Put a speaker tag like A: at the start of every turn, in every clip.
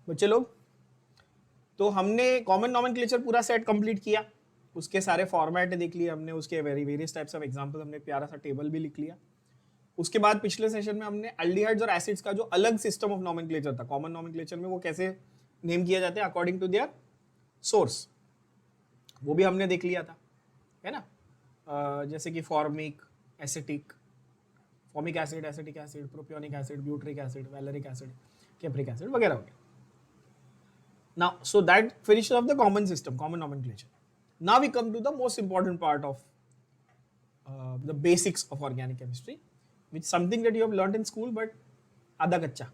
A: बच्चे लोग, तो हमने कॉमन नॉमेनक्लेचर पूरा सेट कंप्लीट किया, उसके सारे फॉर्मेट देख लिए हमने, उसके वेरियस टाइप्स ऑफ एग्जांपल, हमने प्यारा सा टेबल भी लिख लिया। उसके बाद पिछले सेशन में हमने अल्डिहाइड्स और एसिड्स का जो अलग सिस्टम ऑफ नॉमेनक्लेचर था कॉमन नॉमेनक्लेचर में, वो कैसे नेम किया जाते हैं अकॉर्डिंग टू देयर सोर्स, वो भी हमने देख लिया था, है ना। जैसे कि formic acetic, formic acid, acetic acid, propionic acid, butyric acid, valeric acid, capric acid वगैरह वगैरह। Now, so that finishes off the common system, common nomenclature. Now we come to the most important part of the basics of organic chemistry, which is something that you have learned in school, but आधा कच्चा।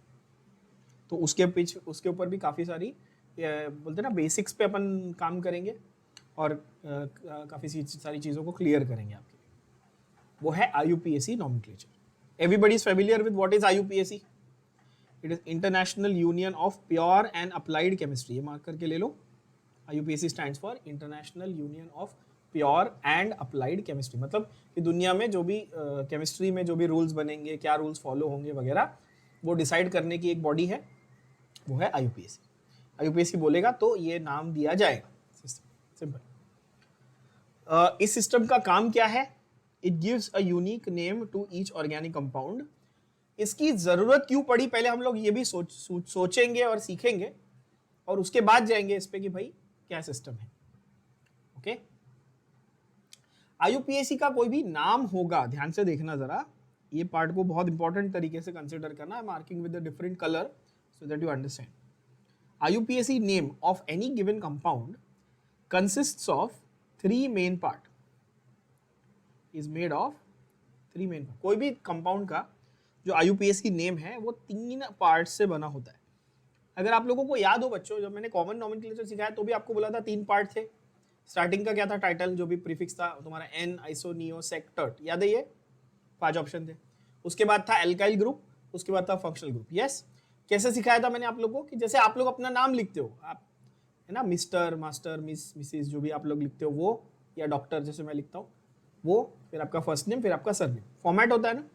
A: तो उसके ऊपर भी काफ़ी सारी बोलते हैं ना बेसिक्स पे अपन काम करेंगे और काफ़ी सारी चीज़ों को क्लियर करेंगे आपके लिए। वो है IUPAC nomenclature। Everybody is familiar with what is IUPAC? It is international union of pure and applied chemistry, ये मार्क करके ले लो। IUPAC stands for international union of pure and applied chemistry, मतलब कि दुनिया में जो भी केमिस्ट्री में जो भी रूल्स बनेंगे, क्या रूल्स फॉलो होंगे वगैरह, वो डिसाइड करने की एक बॉडी है, वो है IUPAC। IUPAC बोलेगा तो ये नाम दिया जाएगा, सिंपल। इस सिस्टम का काम क्या है? It gives a unique name to each organic compound. इसकी जरूरत क्यों पड़ी, पहले हम लोग ये भी सोचेंगे और सीखेंगे, और उसके बाद जाएंगे इस पे कि भाई क्या सिस्टम है। ओके, IUPAC का कोई भी नाम होगा, ध्यान से देखना जरा, ये पार्ट को बहुत इंपॉर्टेंट तरीके से कंसिडर करना है, marking with the different colour so that you understand. IUPAC name of any given compound consists of 3 main part, is made of 3 main part. कोई भी कंपाउंड का जो IUPAC नेम है वो 3 पार्ट से बना होता है। अगर आप लोगों को याद हो बच्चों, जब मैंने कॉमन नॉमेनक्लेचर सिखाया तो भी आपको बोला था 3 पार्ट थे। स्टार्टिंग का क्या था? टाइटल, जो भी प्रीफिक्स था तुम्हारा एन, आइसो, नियो, सेक, टर्ट, याद है? ये 5 ऑप्शन थे। उसके बाद था एल्काइल ग्रुप, उसके बाद था फंक्शनल ग्रुप। यस, कैसे सिखाया था मैंने आप लोगों को कि जैसे आप लोग अपना नाम लिखते हो, आप है ना, मिस्टर, मास्टर, मिस, मिसिस, जो भी आप लोग लिखते हो वो, या डॉक्टर जैसे मैं लिखता हूँ वो, फिर आपका फर्स्ट नेम, फिर आपका सरनेम, फॉर्मेट होता है ना।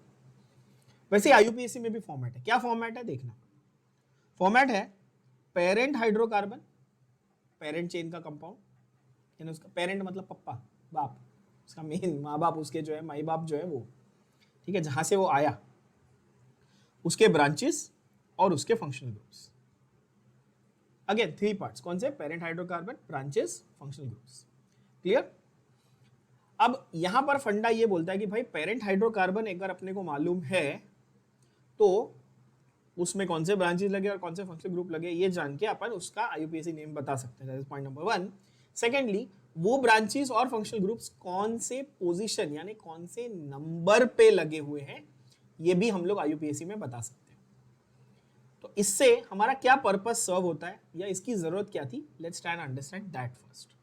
A: वैसे IUPAC में भी फॉर्मेट है। क्या फॉर्मेट है देखना, फॉर्मेट है पेरेंट हाइड्रोकार्बन, पेरेंट चेन का कंपाउंड, यानी उसका पेरेंट मतलब पप्पा, बाप, उसका मेन माँ बाप, उसके जो है माई बाप जो है वो, ठीक है, जहां से वो आया, उसके ब्रांचेस और उसके फंक्शनल ग्रुप्स। अगेन 3 पार्ट्स, कौन से? Parent hydrocarbon, branches, functional groups. Clear? अब यहां पर फंडा ये बोलता है कि भाई पेरेंट हाइड्रोकार्बन एक बार अपने को मालूम है तो उसमें कौन से ब्रांचेस लगे और कौन से फंक्शनल ग्रुप लगे, ये जान के अपन उसका IUPAC नेम बता सकते हैं। That is point number 1। Secondly, वो ब्रांचेस और फंक्शनल ग्रुप्स कौन से पोजीशन यानी कौन से नंबर पे लगे हुए हैं, ये भी हम लोग IUPAC में बता सकते हैं। तो इससे हमारा क्या पर्पस सर्व होता है या इसकी जरूरत क्या थी, let's try and understand that first.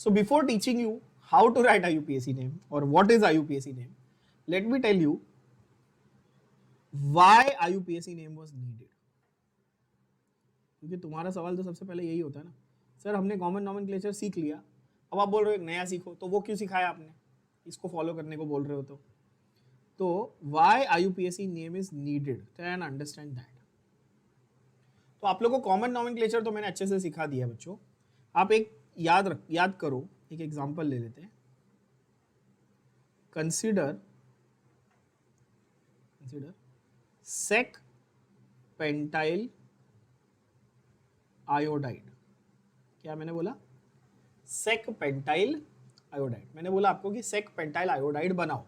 A: So before teaching you how to write IUPAC name or what is IUPAC name, let me tell you why IUPAC name was needed। क्योंकि तुम्हारा सवाल तो सबसे पहले यही होता है ना, सर हमने कॉमन नॉमेनक्लेचर सीख लिया, अब आप बोल रहे हो नया सीखो, तो वो क्यों सिखाया आपने, इसको फॉलो करने को बोल रहे हो तो why IUPAC name is needed, try and understand that। तो आप लोगों को कॉमन नॉमेनक्लेचर तो मैंने अच्छे से सिखा दिया बच्चों। आप एक याद करो, एक एग्जांपल ले लेते हैं। कंसीडर सेक पेंटाइल आयोडाइड। क्या मैंने बोला? सेक पेंटाइल आयोडाइड। मैंने बोला आपको कि सेक पेंटाइल आयोडाइड बनाओ,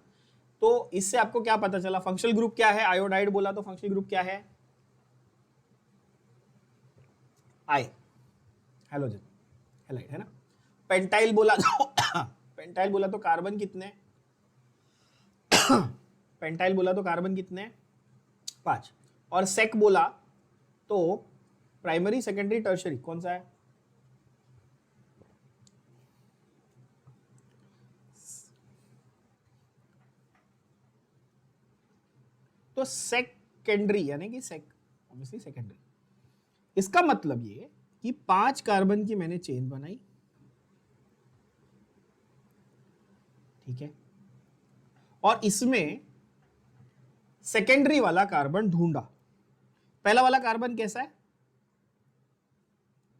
A: तो इससे आपको क्या पता चला? फंक्शनल ग्रुप क्या है? आयोडाइड बोला तो फंक्शनल ग्रुप क्या है? आई, हेलोजन, हैलाइड, है ना। पेंटाइल बोला तो कार्बन कितने? पेंटाइल बोला तो कार्बन कितने? 5। और सेक बोला तो प्राइमरी, सेकेंडरी, टर्शियरी कौन सा है? तो सेकेंडरी यानी कि ऑब्वियसली सेकेंडरी। इसका मतलब ये कि 5 कार्बन की मैंने चेन बनाई, ठीक है, और इसमें सेकेंडरी वाला कार्बन ढूंढा। पहला वाला कार्बन कैसा है?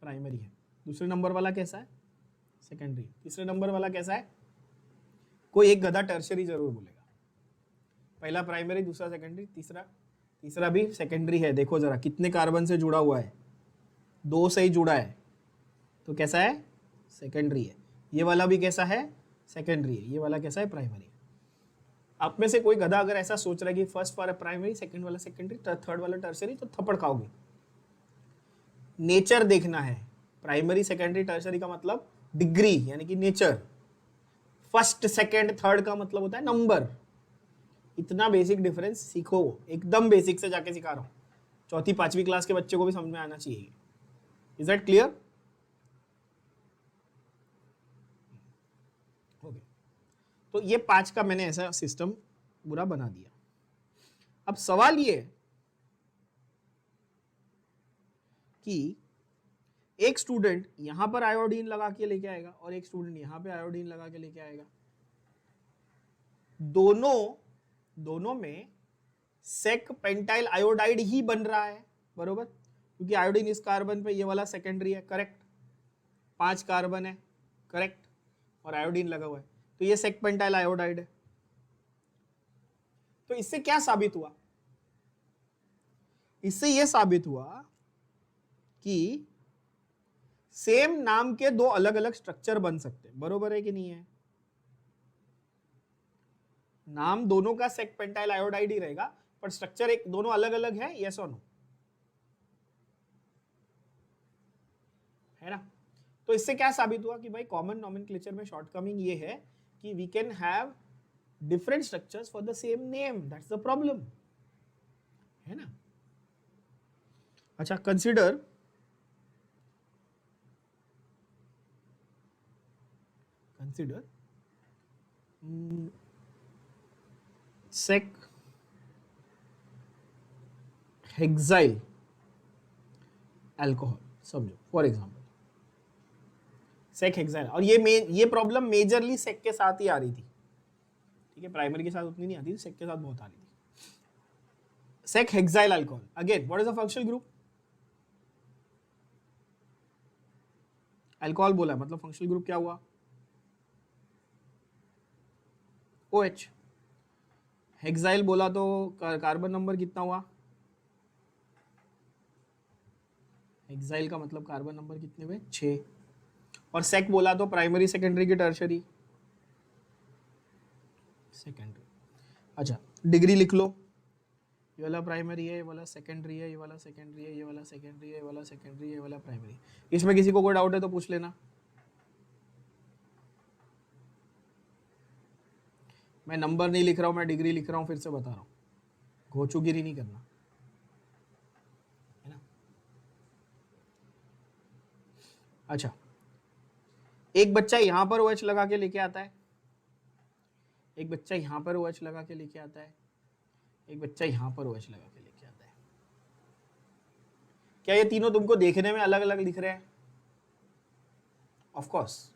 A: प्राइमरी है। दूसरे नंबर वाला कैसा है? सेकेंडरी। तीसरे नंबर वाला कैसा है? कोई एक गधा टर्शरी जरूर बोलेगा। पहला प्राइमरी, दूसरा सेकेंडरी, तीसरा भी सेकेंडरी है। देखो जरा कितने कार्बन से जुड़ा हुआ है, 2 से ही जुड़ा है, तो कैसा है? सेकेंडरी है। ये वाला भी कैसा है? सेकेंडरी है। ये वाला कैसा है? प्राइमरी। आप में से कोई गधा अगर ऐसा सोच रहा है कि फर्स्ट वाला प्राइमरी, सेकंड वाला सेकेंडरी, थर्ड वाला टर्शरी, तो थप्पड़ खाओगे। नेचर देखना है। प्राइमरी, सेकेंडरी, टर्शरी का मतलब डिग्री यानी कि नेचर। फर्स्ट, सेकेंड, थर्ड का मतलब होता है नंबर। इतना बेसिक डिफरेंस सीखो, एकदम बेसिक से जाके सिखा रहा हूं। चौथी पांचवी क्लास के बच्चे को भी समझ में आना चाहिए। Is that clear? ओके, तो ये 5 का मैंने ऐसा सिस्टम पूरा बना दिया। अब सवाल ये कि एक स्टूडेंट यहां पर आयोडीन लगा के लेके आएगा और एक स्टूडेंट यहां पे आयोडीन लगा के लेके आएगा। दोनों में सेक पेंटाइल आयोडाइड ही बन रहा है, बरोबर, क्योंकि आयोडीन इस कार्बन पे, ये वाला सेकेंडरी है, करेक्ट। 5 कार्बन है, करेक्ट, और आयोडीन लगा हुआ है, तो ये सेक पेंटाइल आयोडाइड है। तो इससे क्या साबित हुआ? इससे यह साबित हुआ कि सेम नाम के 2 अलग अलग स्ट्रक्चर बन सकते हैं, बरोबर है कि नहीं है? नाम दोनों का सेक पेंटाइल आयोडाइड ही रहेगा, पर स्ट्रक्चर एक दोनों अलग अलग है, यस और नो, है ना? तो इससे क्या साबित हुआ कि भाई कॉमन नॉमेनक्लेचर में शॉर्टकमिंग ये है कि we can have different structures for the same name, that's the problem, है ना? अच्छा, कंसिडर sec हेक्साइल अल्कोहल, समझो फॉर एग्जांपल सेक हेक्साइल, और ये प्रॉब्लम मेजरली सेक के साथ ही आ रही थी, ठीक है? प्राइमरी के साथ उतनी नहीं आती थी, सेक के साथ बहुत आ रही थी। Sec hexyl alcohol, again what is the functional group? Alcohol बोला मतलब फंक्शनल ग्रुप क्या हुआ? OH। हेक्साइल बोला तो कार्बन नंबर कितना हुआ? हेक्साइल का मतलब कार्बन नंबर कितने हुए? 6। और सेक बोला तो प्राइमरी, सेकेंडरी की टर्शरी? सेकेंडरी। अच्छा, डिग्री लिख लो। ये वाला प्राइमरी है, ये वाला सेकेंडरी है, ये वाला सेकेंडरी है, ये वाला सेकेंडरी है, ये वाला सेकेंडरी है, ये वाला प्राइमरी। इसमें किसी को कोई डाउट है तो पूछ लेना। मैं नंबर नहीं लिख रहा हूं, मैं डिग्री लिख रहा हूं, फिर से बता रहा हूं, घोचुगिरी नहीं करना, है ना? अच्छा, एक बच्चा यहां पर OH लगा के लेके आता है, एक बच्चा यहां पर OH लगा के लेके आता है, एक बच्चा यहां पर OH लगा के लेके आता है। क्या ये तीनों तुमको देखने में अलग अलग दिख रहे हैं? ऑफ कोर्स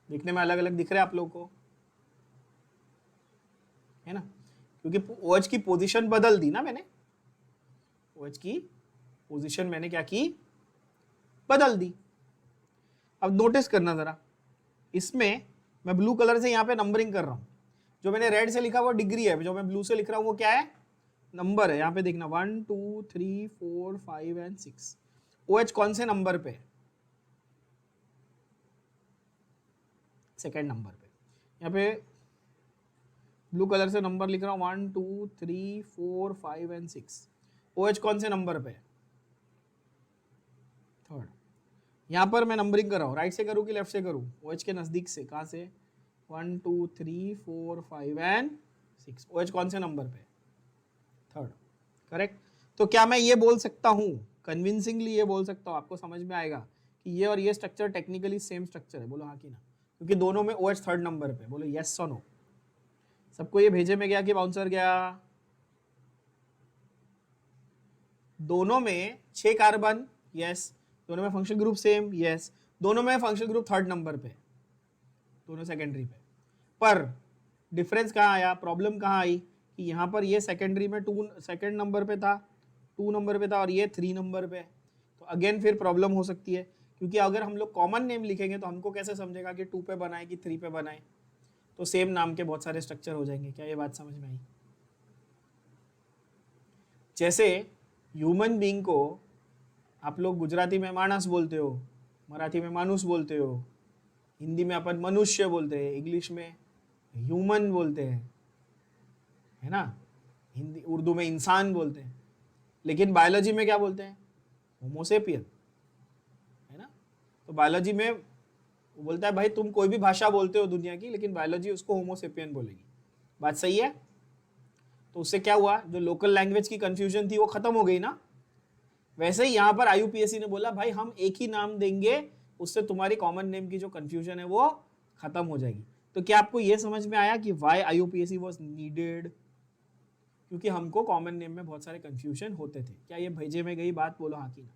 A: दिखने में अलग अलग दिख रहे हैं आप लोगों को, है ना? क्योंकि OH की पोजीशन बदल दी ना मैंने, OH की पोजीशन मैंने क्या की? बदल दी। अब नोटिस करना जरा, इसमें मैं ब्लू कलर से यहाँ पे नंबरिंग कर रहा हूँ, जो मैंने रेड से लिखा वो डिग्री है, जो मैं ब्लू से लिख रहा हूँ वो क्या है? नंबर है। यहाँ पे देखना 1 2 3 4 5 एंड 6। OH कौन से नंबर पे? सेकेंड नंबर पे। यहाँ पे ब्लू कलर से नंबर लिख रहा हूँ 1 2 3 4 5 एंड 6। OH कौन से नंबर पे? थर्ड। यहाँ पर मैं नंबरिंग कर रहा हूँ, राइट से करूँ कि लेफ्ट से करूँ? OH के नजदीक से, कहाँ से? 1 2 3 4 5 एंड 6। OH कौन से नंबर पे? Third, correct. तो क्या मैं ये बोल सकता हूँ, कन्विंसिंगली ये बोल सकता हूँ, आपको समझ में आएगा कि ये और ये स्ट्रक्चर टेक्निकली सेम स्ट्रक्चर है? बोलो हाँ कि ना, क्योंकि दोनों में OH थर्ड नंबर पे। बोलो यस और नो। सबको ये भेजे में गया कि बाउंसर गया? दोनों में 6 कार्बन, यस। दोनों में फंक्शनल ग्रुप सेम, यस। दोनों में फंक्शनल ग्रुप थर्ड नंबर पे, दोनों सेकेंडरी पे। पर डिफरेंस कहाँ आया, प्रॉब्लम कहाँ आई कि यहाँ पर ये सेकेंडरी में 2 नंबर पे था, 2 नंबर पे था, और ये 3 नंबर पे। तो अगेन फिर प्रॉब्लम हो सकती है क्योंकि अगर हम लोग कॉमन नेम लिखेंगे तो हमको कैसे समझेगा कि 2 पे बनाए कि 3 पे बनाए, तो सेम नाम के बहुत सारे स्ट्रक्चर हो जाएंगे। क्या ये बात समझ में आई? जैसे ह्यूमन बीइंग को आप लोग गुजराती में मानस बोलते हो, मराठी में मानुस बोलते हो, हिंदी में अपन मनुष्य बोलते हैं, इंग्लिश में ह्यूमन बोलते हैं, है ना, हिंदी उर्दू में इंसान बोलते हैं, लेकिन बायोलॉजी में क्या बोलते हैं? होमोसेपियन, है ना। तो बायोलॉजी में वो बोलता है भाई तुम कोई भी भाषा बोलते हो दुनिया की, लेकिन बायोलॉजी उसको होमोसेपियन बोलेगी। बात सही है? तो उससे क्या हुआ, जो लोकल लैंग्वेज की कंफ्यूजन थी वो खत्म हो गई ना। वैसे ही यहाँ पर आईयूपीएससी ने बोला भाई हम एक ही नाम देंगे, उससे तुम्हारी कॉमन नेम की जो कंफ्यूजन है वो खत्म हो जाएगी। तो क्या आपको ये समझ में आया कि वाई आईयूपीएससी वाज नीडेड? क्योंकि हमको कॉमन नेम में बहुत सारे कंफ्यूजन होते थे। क्या ये भेजे में गई बात? बोलो हाँ की ना।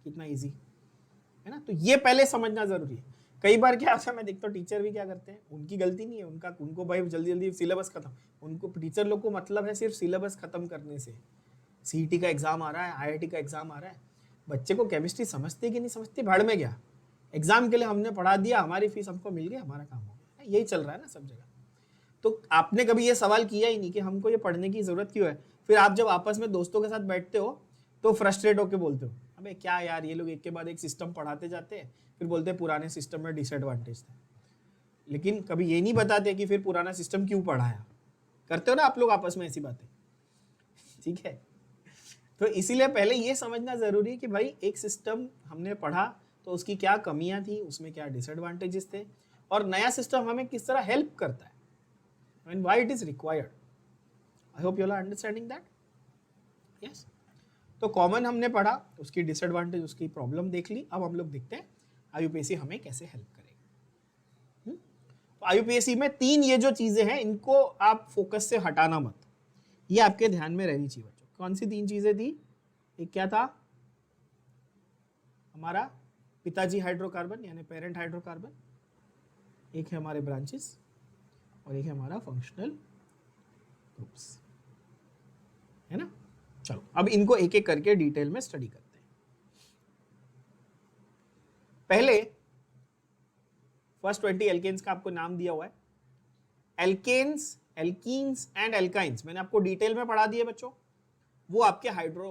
A: कितना इजी है ना। तो ये पहले समझना जरूरी है। कई बार क्या होता है, मैं देखता हूँ टीचर भी क्या करते हैं, उनकी गलती नहीं है, उनको भाई जल्दी जल्दी सिलेबस खत्म, उनको टीचर लोग को मतलब है सिर्फ सिलेबस खत्म करने से। सीईटी का एग्जाम आ रहा है, आईआईटी का एग्जाम आ रहा है, बच्चे को केमिस्ट्री समझते कि नहीं समझते भाड़ में गया, एग्जाम के लिए हमने पढ़ा दिया, हमारी फीस हमको मिल गया, हमारा काम हो गया। यही चल रहा है ना सब जगह। तो आपने कभी ये सवाल किया ही नहीं कि हमको ये पढ़ने की जरूरत क्यों है। फिर आप जब आपस में दोस्तों के साथ बैठते हो तो फ्रस्ट्रेट होकर बोलते हो अबे क्या यार ये लोग एक के बाद एक सिस्टम पढ़ाते जाते हैं, फिर बोलते हैं पुराने सिस्टम में डिसएडवांटेज था। लेकिन कभी ये नहीं बताते कि फिर पुराना सिस्टम क्यों पढ़ाया। करते हो ना आप लोग आपस में ऐसी बातें, ठीक है। तो इसीलिए पहले ये समझना जरूरी है कि भाई एक सिस्टम हमने पढ़ा तो उसकी क्या कमियां थी, उसमें क्या डिसएडवांटेजेस थे, और नया सिस्टम हमें किस तरह हेल्प करता है, and why it is required. I hope you all are understanding that. Yes. तो कॉमन हमने पढ़ा, उसकी डिसएडवांटेज, उसकी प्रॉब्लम देख ली। अब हम लोग देखते हैं आईयूपीएससी हमें कैसे हेल्प करेगा। तो आईयूपीएससी में 3 ये जो चीजें हैं इनको आप फोकस से हटाना मत, ये आपके ध्यान में रहनी चाहिए बच्चों। कौन सी 3 चीजें थी? एक क्या था हमारा पिताजी हाइड्रोकार्बन यानी पेरेंट हाइड्रोकार्बन, एक है हमारे ब्रांचेस, और एक है हमारा फंक्शनल ग्रुप्स, है ना। चलो अब इनको एक एक करके डिटेल में स्टडी करते हैं। पहले फर्स्ट 20 एल्केन्स का आपको नाम दिया हुआ है। एल्केन्स, एल्कीन्स एंड एल्काइंस मैंने आपको डिटेल में पढ़ा दिए बच्चों। वो आपके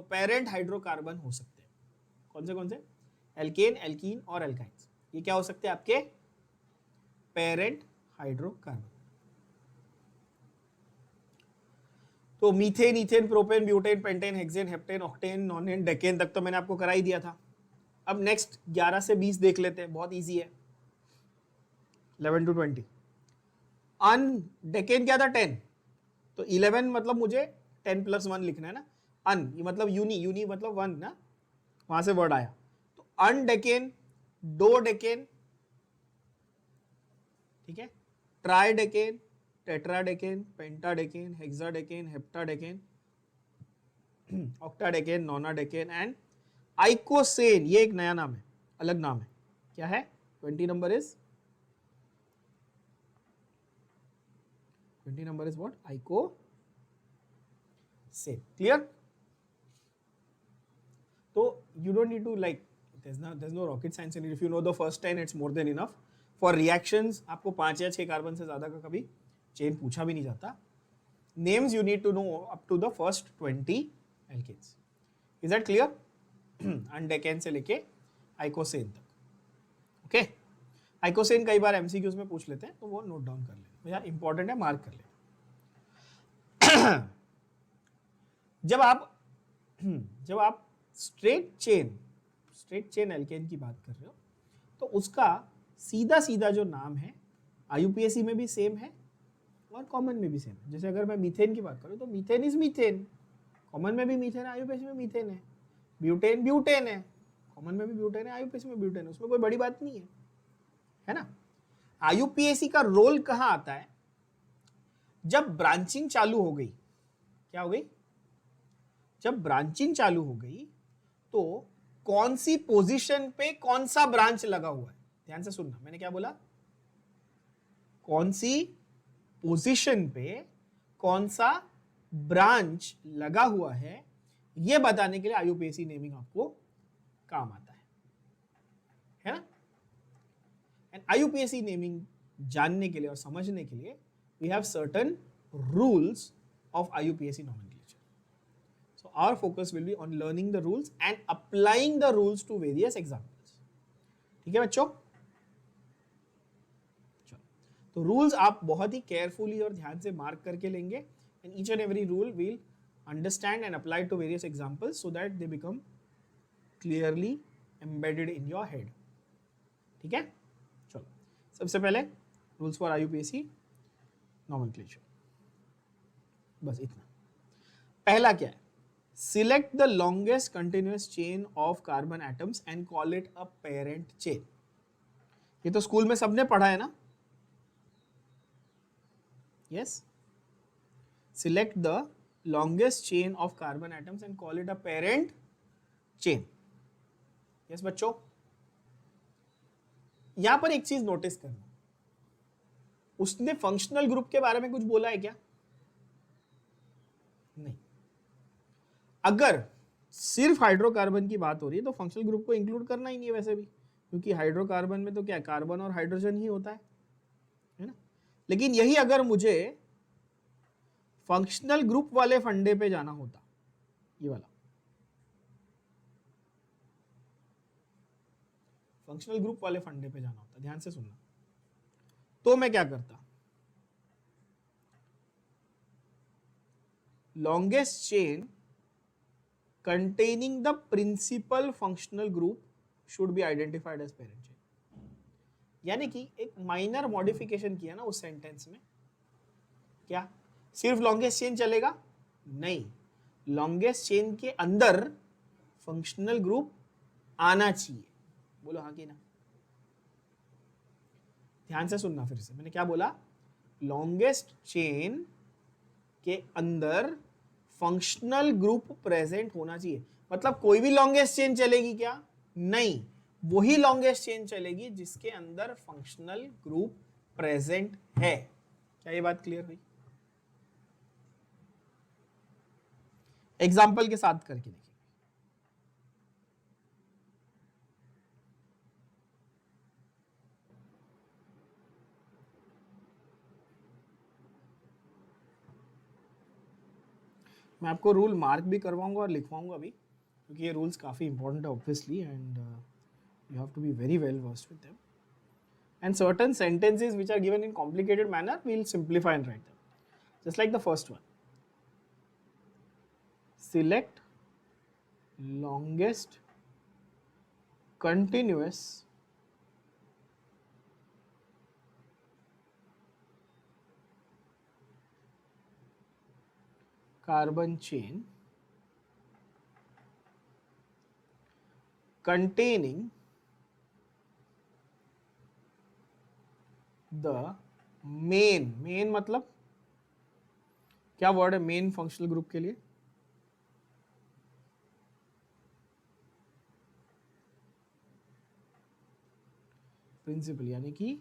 A: पेरेंट हाइड्रोकार्बन हो सकते हैं। कौन से? एल्केन, एल्कीन और एल्काइंस। ये क्या हो सकते हैं? आपके पेरेंट हाइड्रोकार्बन। तो methane, ethane, propane, butane, pentane, hexane, heptane, octane, nonane, decane तक तो मैंने आपको करा ही दिया था। अब नेक्स्ट 11 से 20 देख लेते हैं, बहुत इजी है। 11 to 20। डेकेन क्या था? 10। तो 11 मतलब मुझे 10 + 1 लिखना है ना। ये मतलब यूनी मतलब 1 ना, वहां से वर्ड आया। तो डेकेन, डेकेन, ठीक है, ट्राइडेकेन, टेट्राडेकेन, पेंटाडेकेन, हेक्साडेकेन, हेप्टाडेकेन, ऑक्टाडेकेन, नोनाडेकेन एंड आइकोसेन। ये एक नया नाम है, अलग नाम है। क्या है? 20 नंबर इज व्हाट? आइकोसेन। क्लियर? तो you don't need to like there's no rocket science in it. If you know the first 10 it's more than enough. For reactions आपको 5 या 6 कार्बन से ज्यादा का कभी चेन पूछा भी नहीं जाता। Names you need to know up to the first 20 alkanes. Is that clear? अनडेकेन से लेके आइकोसेन तक। ओके, आइकोसेन कई बार एमसीक्यूज में पूछ लेते हैं तो वो नोट डाउन कर लें भैया, इंपॉर्टेंट है, मार्क कर लें। जब आप स्ट्रेट चेन एल्केन की बात कर रहे हो तो उसका सीधा जो नाम है आईयूपीएससी में भी सेम है और कॉमन में भी सेम है। जैसे अगर मैं मीथेन की बात करूं तो मीथेन इज मीथेन, कॉमन में भी मीथेन है, आईयूपीएससी में मीथेन है। ब्यूटेन है, कॉमन में भी ब्यूटेन है, आईयूपीएससी में ब्यूटेन है, उसमें कोई बड़ी बात नहीं है ना। आईयूपीएससी का रोल कहां आता है? जब ब्रांचिंग चालू हो गई। क्या हो गई? जब ब्रांचिंग चालू हो गई तो कौन सी पोजीशन पे कौन सा ब्रांच लगा हुआ है? ध्यान से सुनना, मैंने क्या बोला? कौन सी पोजीशन पे कौन सा ब्रांच लगा हुआ है, यह बताने के लिए आईयूपीएससी नेमिंग आपको काम आता है। IUPAC नेमिंग जानने के लिए और समझने के लिए we have certain rules of IUPAC nomenclature. So our focus will be on learning the rules and applying the rules to various examples. ठीक है बच्चों? तो रूल्स आप बहुत ही केयरफुली और ध्यान से मार्क करके लेंगे and each and every rule will understand and apply to various examples so that they become clearly embedded in your head. ठीक है, चलो सबसे पहले रूल्स फॉर IUPAC नॉमेनक्लेचर, बस इतना. पहला क्या है? Select the longest continuous chain of carbon atoms and call it a parent chain. ये तो स्कूल में सबने पढ़ा है ना? Yes. Select the longest chain of carbon atoms and call it a parent chain. Yes बच्चों. यहां पर एक चीज नोटिस करना, उसने फंक्शनल ग्रुप के बारे में कुछ बोला है क्या? नहीं. अगर सिर्फ हाइड्रोकार्बन की बात हो रही है तो फंक्शनल ग्रुप को इंक्लूड करना ही नहीं है वैसे भी, क्योंकि हाइड्रोकार्बन में तो क्या कार्बन और हाइड्रोजन ही होता है ना. लेकिन यही अगर मुझे फंक्शनल ग्रुप वाले फंडे पे जाना होता, ये वाला फंक्शनल ग्रुप वाले फंडे पे जाना होता, ध्यान से सुनना, तो मैं क्या करता? Longest chain containing the principal functional group should be identified as parent chain. यानी कि एक माइनर मॉडिफिकेशन किया ना उस सेंटेंस में. क्या सिर्फ लॉन्गेस्ट चेन चलेगा? नहीं, लॉन्गेस्ट चेन के अंदर फंक्शनल ग्रुप आना चाहिए. बोलो हाँ कि ना? ध्यान से सुनना फिर से, मैंने क्या बोला? लॉन्गेस्ट चेन के अंदर फंक्शनल ग्रुप प्रेजेंट होना चाहिए. मतलब कोई भी लॉन्गेस्ट चेन चलेगी क्या? नहीं, वही लॉन्गेस्ट चेन चलेगी जिसके अंदर फंक्शनल ग्रुप प्रेजेंट है. क्या ये बात क्लियर हुई? एग्जाम्पल के साथ करके देखिए. मैं आपको रूल मार्क भी करवाऊंगा और लिखवाऊंगा भी, क्योंकि ये रूल्स काफ़ी इंपॉर्टेंट है obviously, and you have to be very well versed with them. And certain sentences which are given in complicated manner, we'll simplify and write them. Just like the first one. Select longest continuous carbon chain containing the main मतलब क्या word है main functional group के लिए? Principal, यानी कि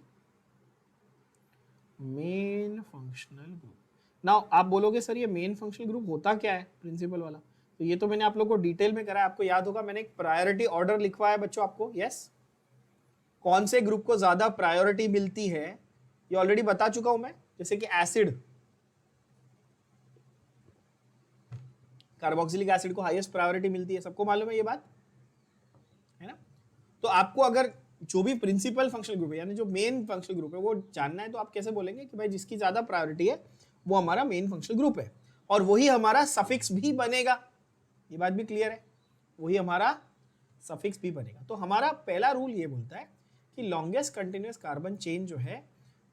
A: main functional group. Now आप बोलोगे sir ये मेन फंक्शनल ग्रुप होता क्या है प्रिंसिपल वाला? तो ये तो मैंने आप लोगों को डिटेल में करा है. आपको याद होगा मैंने एक प्रायोरिटी ऑर्डर लिखवाया बच्चों आपको. यस, कौन से ग्रुप को ज्यादा प्रायोरिटी मिलती है ये ऑलरेडी बता चुका हूं मैं. जैसे कि एसिड, कार्बोक्सिलिक एसिड को हाईएस्ट प्रायोरिटी मिलती है, सबको मालूम है ये बात, है ना? तो आपको अगर जो भी प्रिंसिपल फंक्शनल ग्रुप है यानी जो मेन फंक्शनल ग्रुप है वो जानना है, तो आप कैसे बोलेंगे कि भाई जिसकी ज्यादा प्रायोरिटी है वो हमारा मेन फंक्शनल ग्रुप है, और वही हमारा सफिक्स भी बनेगा. ये बात भी क्लियर है? वही हमारा सफिक्स भी बनेगा. तो हमारा पहला रूल ये बोलता है कि लॉन्गेस्ट कंटिन्यूअस कार्बन चेन जो है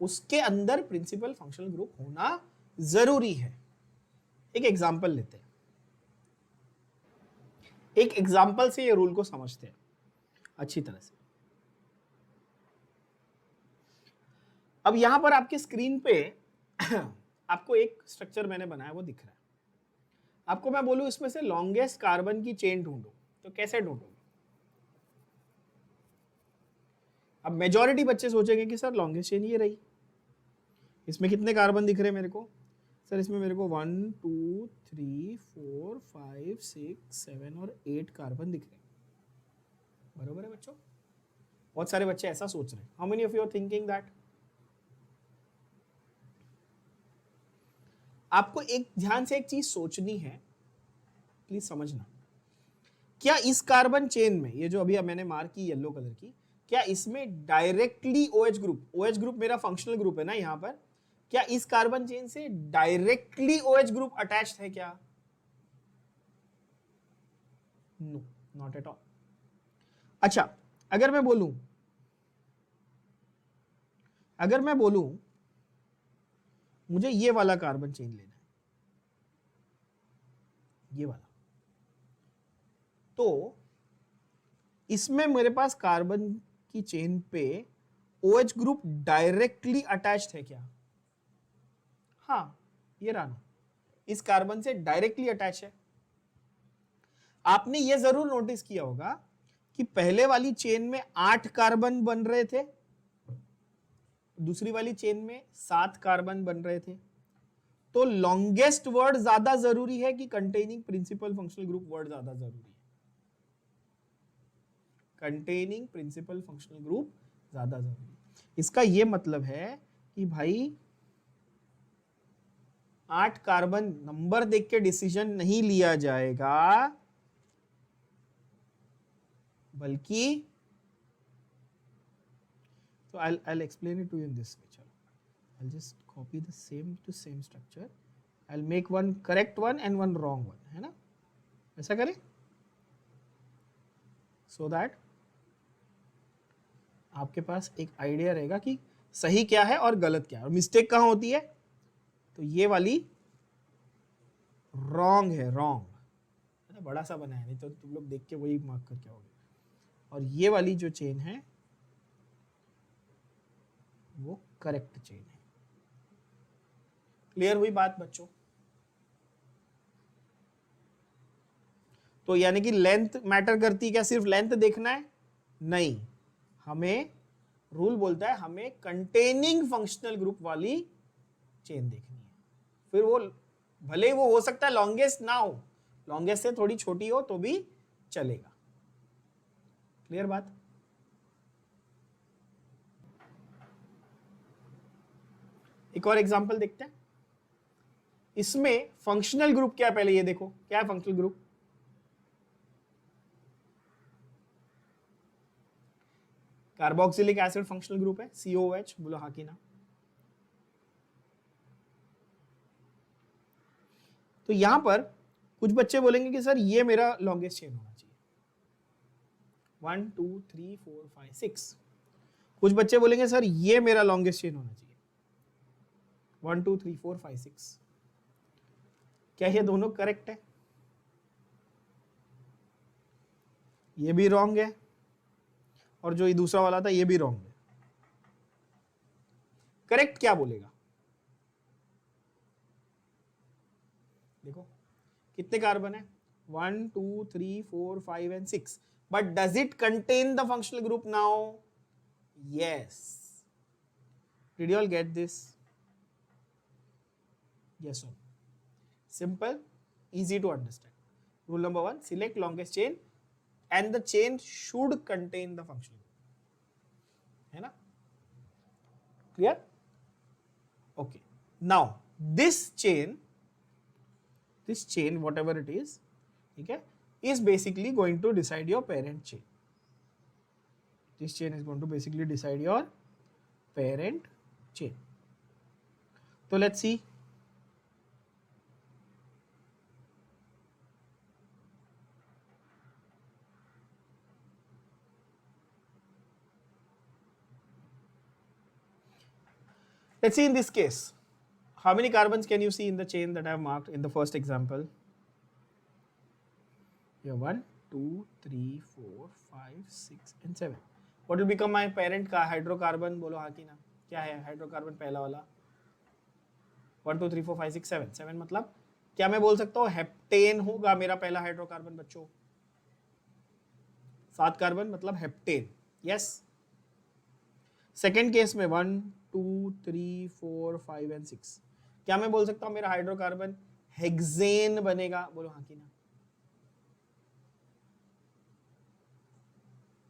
A: उसके अंदर प्रिंसिपल फंक्शनल ग्रुप होना जरूरी है. एक एग्जांपल लेते हैं, एक एग्जांपल से ये रूल को समझते हैं अच्छी तरह से. अब यहां पर आपकी स्क्रीन पे आपको एक स्ट्रक्चर मैंने बनाया वो दिख रहा है. आपको मैं बोलूं इसमें से लॉन्गेस्ट कार्बन की चेन ढूंढो, तो कैसे ढूंढोगे? अब मेजॉरिटी बच्चे सोचेंगे कि सर लॉन्गेस्ट चेन ये रही, इसमें कितने कार्बन दिख रहे हैं मेरे को? सर इसमें मेरे को 1 2 3 4 5 6 7 और 8 कार्बन दिख रहे हैं. बरोबर है बच्चों? बहुत सारे बच्चे ऐसा सोच रहे हैं. How many of you are thinking that? आपको एक ध्यान से एक चीज सोचनी है, प्लीज समझना. क्या इस कार्बन चेन में, ये जो अभी मैंने मार्क की येलो कलर की, क्या इसमें directly OH group, OH group मेरा फंक्शनल ग्रुप है ना यहां पर, क्या इस कार्बन चेन से डायरेक्टली OH ग्रुप अटैच्ड है क्या? No, not at all. अच्छा, अगर मैं बोलूं मुझे ये वाला कार्बन चेन लेना है, ये वाला, तो इसमें मेरे पास कार्बन की चेन पे OH ग्रुप डायरेक्टली अटैच्ड है क्या? हाँ, ये रहा, इस कार्बन से डायरेक्टली अटैच है. आपने ये जरूर नोटिस किया होगा कि पहले वाली चेन में 8 कार्बन बन रहे थे, दूसरी वाली चेन में 7 कार्बन बन रहे थे. तो लॉन्गेस्ट वर्ड ज्यादा जरूरी है कि containing principal functional group word ज्यादा जरूरी है? कंटेनिंग प्रिंसिपल फंक्शनल ग्रुप ज्यादा जरूरी है. इसका यह मतलब है कि भाई 8 कार्बन नंबर देख के डिसीजन नहीं लिया जाएगा, बल्कि, so I'll explain it to you in this way. चलो, I'll just copy the same to same structure. I'll make one correct one and one wrong one, है ना? ऐसा करें, so that आपके पास एक आइडिया रहेगा कि सही क्या है और गलत क्या है, और मिस्टेक कहां होती है. तो ये वाली रॉन्ग है, रॉन्ग, बड़ा सा बना है, नहीं तो तुम लोग देख के वही मार्क करके आओगे. और ये वाली जो चेन है वो करेक्ट चेन है. क्लियर हुई बात बच्चों? तो यानी कि लेंथ मैटर करती है क्या? सिर्फ लेंथ देखना है? नहीं, हमें रूल बोलता है हमें कंटेनिंग फंक्शनल ग्रुप वाली चेन देखनी है. फिर वो भले वो हो सकता है लॉन्गेस्ट ना हो, लॉन्गेस्ट से थोड़ी छोटी हो तो भी चलेगा. क्लियर बात? एक और एग्जांपल देखते हैं. इसमें फंक्शनल ग्रुप क्या है, पहले ये देखो क्या है functional group. Carboxylic acid functional group है, COOH. बोलो हाँ कि ना? तो यहां पर कुछ बच्चे बोलेंगे कि सर ये मेरा लॉन्गेस्ट चेन होना चाहिए, 1 2 3 4 5 6. कुछ बच्चे बोलेंगे सर ये मेरा लॉन्गेस्ट चेन होना चाहिए, 1 2 3 4 5 6. क्या ये दोनों करेक्ट है? ये भी रॉन्ग है, और जो ये दूसरा वाला था ये भी रॉन्ग है. करेक्ट क्या बोलेगा? देखो कितने कार्बन है, 1 2 3 4 5 and 6. But does it contain the functional group now? Yes. Did you all get this? Yes or no? Simple, easy to understand. Rule number 1, select longest chain and the chain should contain the functional group. है ना? Clear? Okay. Now this chain whatever it is, okay, is basically going to decide your parent chain. This chain is going to basically decide your parent chain. So let's see. Let's see in this case. How many carbons can you see in the chain that I have marked in the first example? You have 1, 2, 3, 4, 5, 6 and 7. What will become my parent का hydrocarbon? बोलो हाँ कि ना? क्या है hydrocarbon पहला वाला? 1 2 3 4 5 6 7. 7 मतलब क्या मैं बोल सकता हूँ हेप्टेन होगा मेरा पहला हाइड्रोकार्बन बच्चों? 7 कार्बन मतलब हेप्टेन. यस. सेकेंड केस में 1 2 3 4 5 and 6. क्या मैं बोल सकता हूं मेरा हाइड्रोकार्बन हेक्सेन बनेगा? बोलो हाँ कि ना?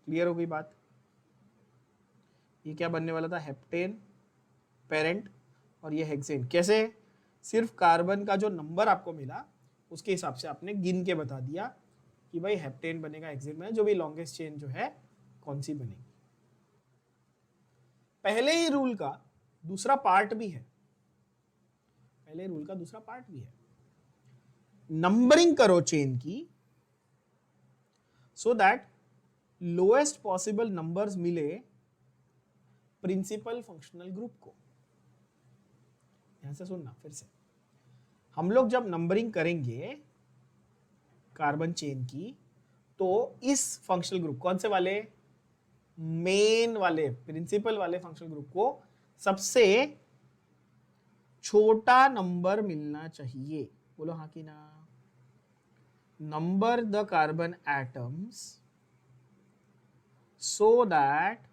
A: क्लियर हो गई बात? ये क्या बनने वाला था, हेप्टेन पेरेंट, और ये हेक्सेन। कैसे, सिर्फ कार्बन का जो नंबर आपको मिला उसके हिसाब से आपने गिन के बता दिया कि भाई हेप्टेन बनेगा, हेक्सेन बनेगा, जो भी लॉन्गेस्ट चेन जो है कौन सी बनेगी। पहले ही रूल का दूसरा पार्ट भी है, पहले रूल का दूसरा पार्ट भी है, नंबरिंग करो चेन की so that lowest possible numbers मिले प्रिंसिपल फंक्शनल ग्रुप को। यहां से सुनना फिर से, हम लोग जब नंबरिंग करेंगे कार्बन चेन की तो इस फंक्शनल ग्रुप, कौन से वाले, मेन वाले प्रिंसिपल वाले फंक्शनल ग्रुप को सबसे छोटा नंबर मिलना चाहिए। बोलो हाँ कि ना। Number the carbon atoms so that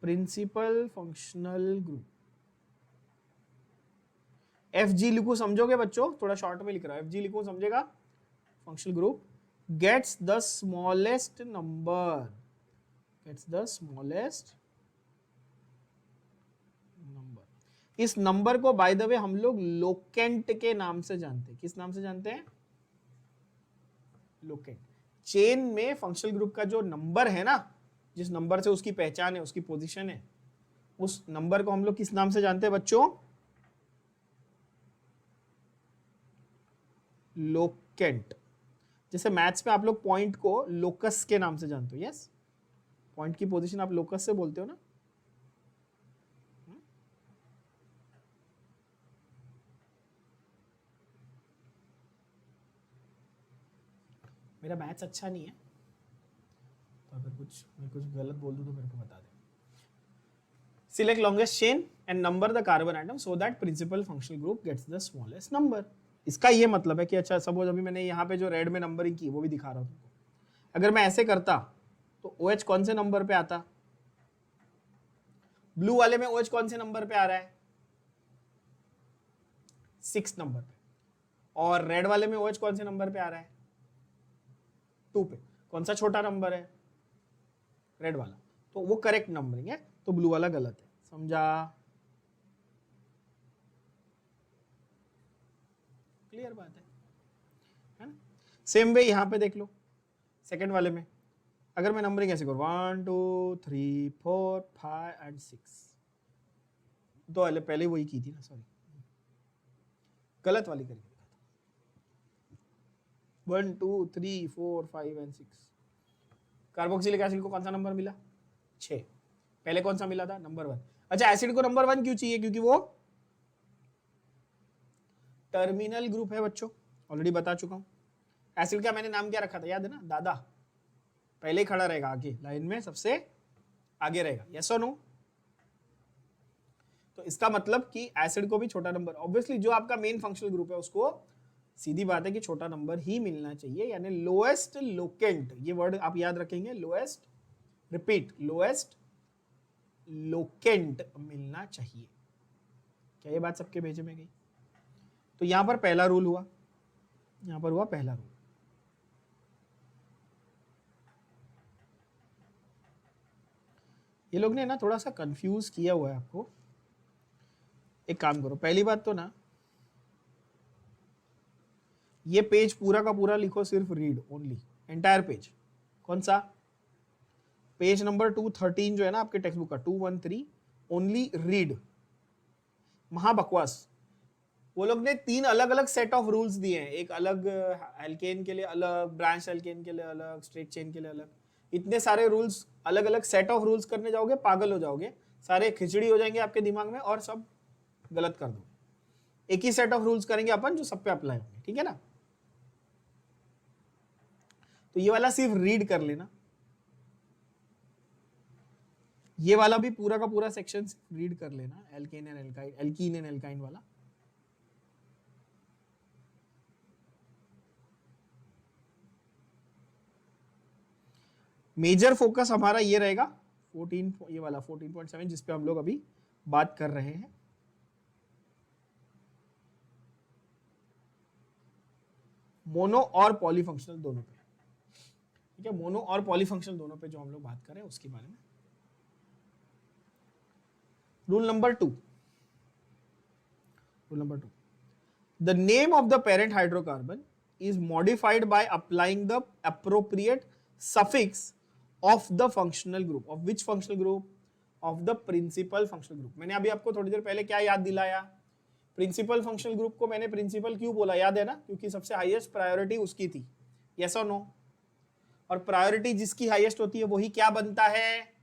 A: principal functional group, FG लिखूं समझोगे बच्चों, थोड़ा शॉर्ट में लिख रहा हूं, FG लिखूं समझेगा, functional group gets the smallest number, gets the smallest number. इस नंबर को बाय द वे हम लोग लोकेंट के नाम से जानते हैं। किस नाम से जानते हैं, लोकेंट। चेन में फंक्शनल ग्रुप का जो नंबर है ना, जिस नंबर से उसकी पहचान है, उसकी पोजीशन है, उस नंबर को हम लोग किस नाम से जानते हैं बच्चों, लोकेंट। जैसे मैथ्स में आप लोग पॉइंट को लोकस के नाम से जानते हो, यस, पॉइंट की पोजीशन आप लोकस से बोलते हो ना। मेरा मैथ्स अच्छा नहीं है, तो अगर मैं कुछ गलत बोल दूं तो मेरे को बता दे। Select longest chain and number the carbon atom so that principal functional group gets the smallest number. इसका ये मतलब है कि अच्छा सपोज अभी मैंने यहाँ पे जो रेड में नंबरिंग की वो भी दिखा रहा हूँ तुमको, अगर मैं ऐसे करता तो OH कौन से नंबर पे आता, ब्लू वाले में OH कौन से नंबर पे आ रहा है, 6 नंबर पे, और रेड वाले में OH कौन से नंबर पे आ रहा है, 2 पे। कौन सा छोटा नंबर है, रेड वाला, तो वो करेक्ट नंबरिंग है, तो ब्लू वाला गलत है। समझा, क्लियर बात है ना। सेम वे यहां पे देख लो, सेकंड वाले में अगर मैं नंबरिंग ऐसे करूं 1 2 3 4 5 एंड 6, तो पहले वही की थी ना, सॉरी गलत वाली करके दिखा था, 1 2 3 4 5 एंड 6। कार्बोक्सिलिक एसिड को कौन सा नंबर मिला, 6। पहले कौन सा मिला था, नंबर 1। अच्छा, एसिड को नंबर 1 क्यों चाहिए, क्योंकि वो टर्मिनल ग्रुप है बच्चों, ऑलरेडी बता चुका हूं। एसिड का मैंने नाम क्या रखा था, याद है ना, दादा। पहले ही खड़ा रहेगा आगे लाइन में, सबसे आगे रहेगा, यस और नो। तो इसका मतलब कि एसिड को भी छोटा नंबर, ऑब्वियसली जो आपका मेन फंक्शनल ग्रुप है उसको सीधी बात है कि छोटा नंबर ही मिलना चाहिए, यानी लोएस्ट लोकेंट, ये वर्ड आप याद रखेंगे, लोएस्ट, रिपीट, लोएस्ट लोकेंट मिलना चाहिए। क्या ये बात सबके भेजे में गई। तो यहां पर पहला रूल हुआ, यहां पर हुआ पहला रूल। ये लोग ने ना थोड़ा सा कंफ्यूज किया हुआ है आपको। एक काम करो, पहली बात तो ना ये पेज पूरा का पूरा लिखो सिर्फ रीड ओनली, एंटायर पेज। कौन सा पेज, नंबर 213 जो है ना आपके टेक्स्ट बुक का, 213, ओनली रीड। महाबकवास। वो लोग ने 3 अलग अलग सेट ऑफ रूल्स दिए हैं, एक अलग एल्केन के लिए अलग, ब्रांच एल्केन के लिए अलग, स्ट्रेट चेन के लिए अलग। इतने सारे रूल्स, अलग अलग सेट ऑफ रूल्स करने जाओगे पागल हो जाओगे, सारे खिचड़ी हो जाएंगे आपके दिमाग में और सब गलत कर दोगे। एक ही सेट ऑफ रूल्स करेंगे अपन जो सब पे अप्लाई होंगे, ठीक है ना। तो ये वाला सिर्फ रीड कर लेना, ये वाला भी पूरा का पूरा सेक्शन रीड कर लेना, alkene and alkyne, alkene and alkyne वाला। मेजर फोकस हमारा ये रहेगा 14, ये वाला 14.7 जिस पे हम लोग अभी बात कर रहे हैं। मोनो और पॉलीफंक्शनल दोनों पे। ठीक है, मोनो और पॉलीफंक्शनल दोनों पे जो हम लोग बात कर रहे हैं उसके बारे में। Rule number 2, the name of the parent hydrocarbon is modified by applying the appropriate suffix of the functional group. Of which functional group? Of the principal functional group. मैंने अभी आपको थोड़ी देर पहले क्या याद दिलाया? प्रिंसिपल फंक्शनल ग्रुप को मैंने प्रिंसिपल क्यों बोला, याद है ना? क्योंकि सबसे हाईएस्ट प्रायोरिटी उसकी थी, यस और नो? और प्रायोरिटी जिसकी हाईएस्ट होती है वही क्या बनता है?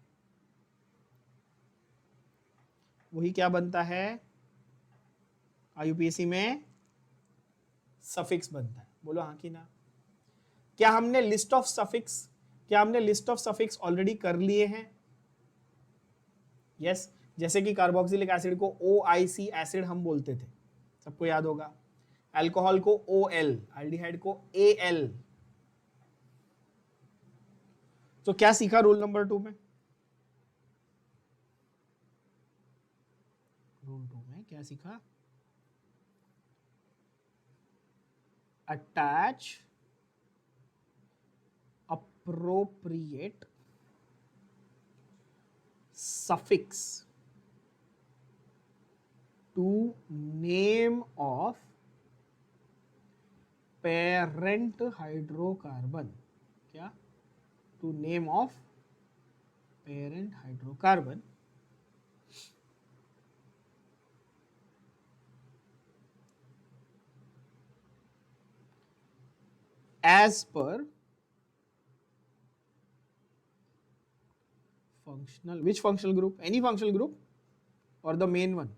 A: वही क्या बनता है आईयूपीएससी में? सफिक्स बनता है। बोलो हाँ कि ना? क्या हमने लिस्ट ऑफ सफिक्स ऑलरेडी कर लिए हैं? यस, जैसे कि कार्बोक्सिलिक एसिड को OIC एसिड हम बोलते थे, सबको याद होगा। अल्कोहल को OL, एल्डिहाइड को AL। तो क्या सीखा रूल नंबर 2 में? रूल 2 में क्या सीखा? Attach appropriate suffix to name of parent hydrocarbon. क्या? To name of parent hydrocarbon as per functional, which functional group? Any functional group or the main one?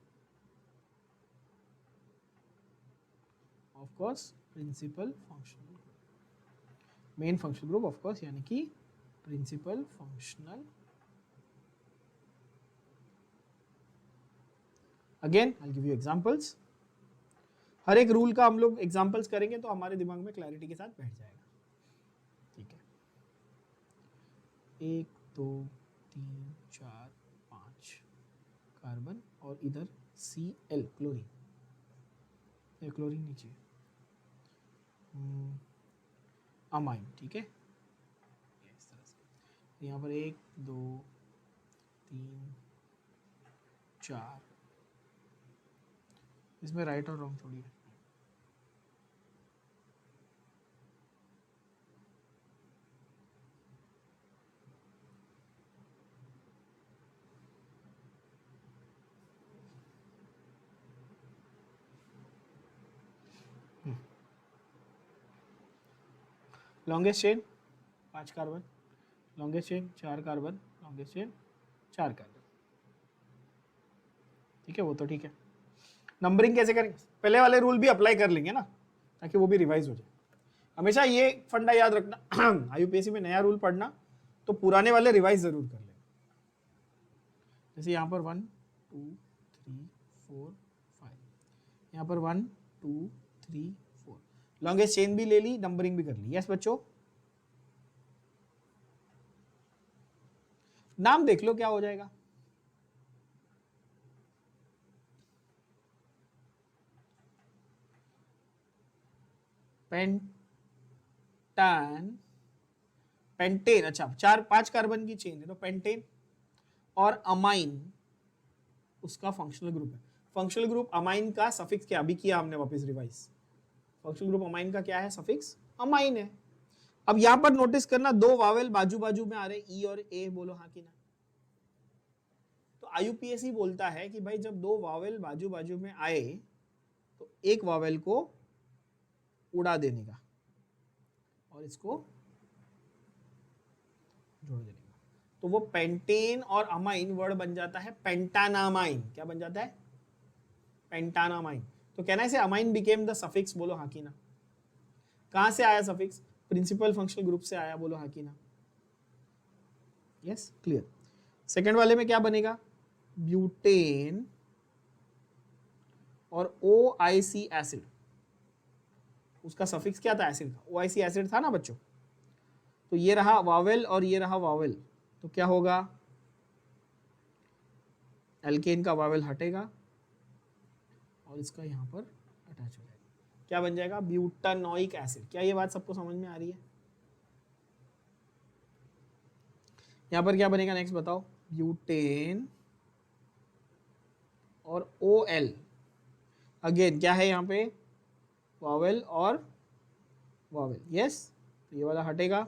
A: Of course principal functional group, main functional group of course, यानी कि principal functional. Again I'll give you examples. हर एक rule का हम लोग examples करेंगे तो हमारे दिमाग में क्लैरिटी के साथ बैठ जाएगा, ठीक है? 1 2 3 4 5 कार्बन और इधर Cl, क्लोरीन। ये क्लोरीन नीचे, अमाइन, ठीक है? इस तरह से यहाँ पर 1 2 3 4, इसमें राइट और रॉन्ग छोड़िए। Longest chain 5 carbon, longest chain 4 carbon, longest chain 4 carbon, ठीक है? वो तो ठीक है। नंबरिंग कैसे करेंगे? पहले वाले रूल भी अप्लाई कर लेंगे ना, ताकि वो भी रिवाइज हो जाए। हमेशा ये फंडा याद रखना, आईयूपीएससी में नया रूल पढ़ना तो पुराने वाले रिवाइज जरूर कर लेना। जैसे यहाँ पर 1 2 3 4 5, यहाँ पर 1 2 3 4, लॉन्गेस्ट चेन भी ले ली, नंबरिंग भी कर ली। यस बच्चों, नाम देख लो क्या हो जाएगा। पेंटेन, अच्छा 4-5 कार्बन की चेन है तो पेंटेन, और अमाइन उसका फंक्शनल ग्रुप है। फंक्शनल ग्रुप अमाइन का सफिक्स क्या? अभी किया हमने वापस रिवाइज। फंक्शनल ग्रुप अमाइन का क्या है? सफिक्स अमाइन है। अब यहां पर नोटिस करना, 2 वावेल बाजू बाजू में आ रहे, ई और ए। बोलो हाँ कि ना? तो आईयूपीएससी बोलता है कि भाई जब 2 वावेल बाजू बाजू में आए तो एक वावेल को उड़ा देने का और इसको जोड़ देने का, तो वो पेंटेन और अमाइन वर्ड बन जाता है पेंटानामाइन। क्या बन जाता है? पेंटानामाइन। तो कहना है से अमाइन बिकेम द सफिक्स। बोलो हाँ कि ना? कहां से आया सफिक्स? प्रिंसिपल फंक्शनल ग्रुप से आया। बोलो हाँ कि ना? Yes, clear. सेकंड वाले में क्या बनेगा? ब्यूटेन और OIC एसिड, उसका सफिक्स क्या था? एसिड का। OIC एसिड था ना बच्चों? तो ये रहा वावेल और ये रहा वावेल, तो क्या होगा? एल्केन का वावेल हटेगा और इसका यहां पर अटैच हो जाएगा। क्या बन जाएगा? Butanoic acid. क्या ये बात सबको समझ में आ रही है? यहां पर क्या बनेगा नेक्स्ट बताओ, ब्यूटेन और OL, अगेन क्या है यहाँ पे, वावेल और वावेल, यस, तो ये वाला हटेगा,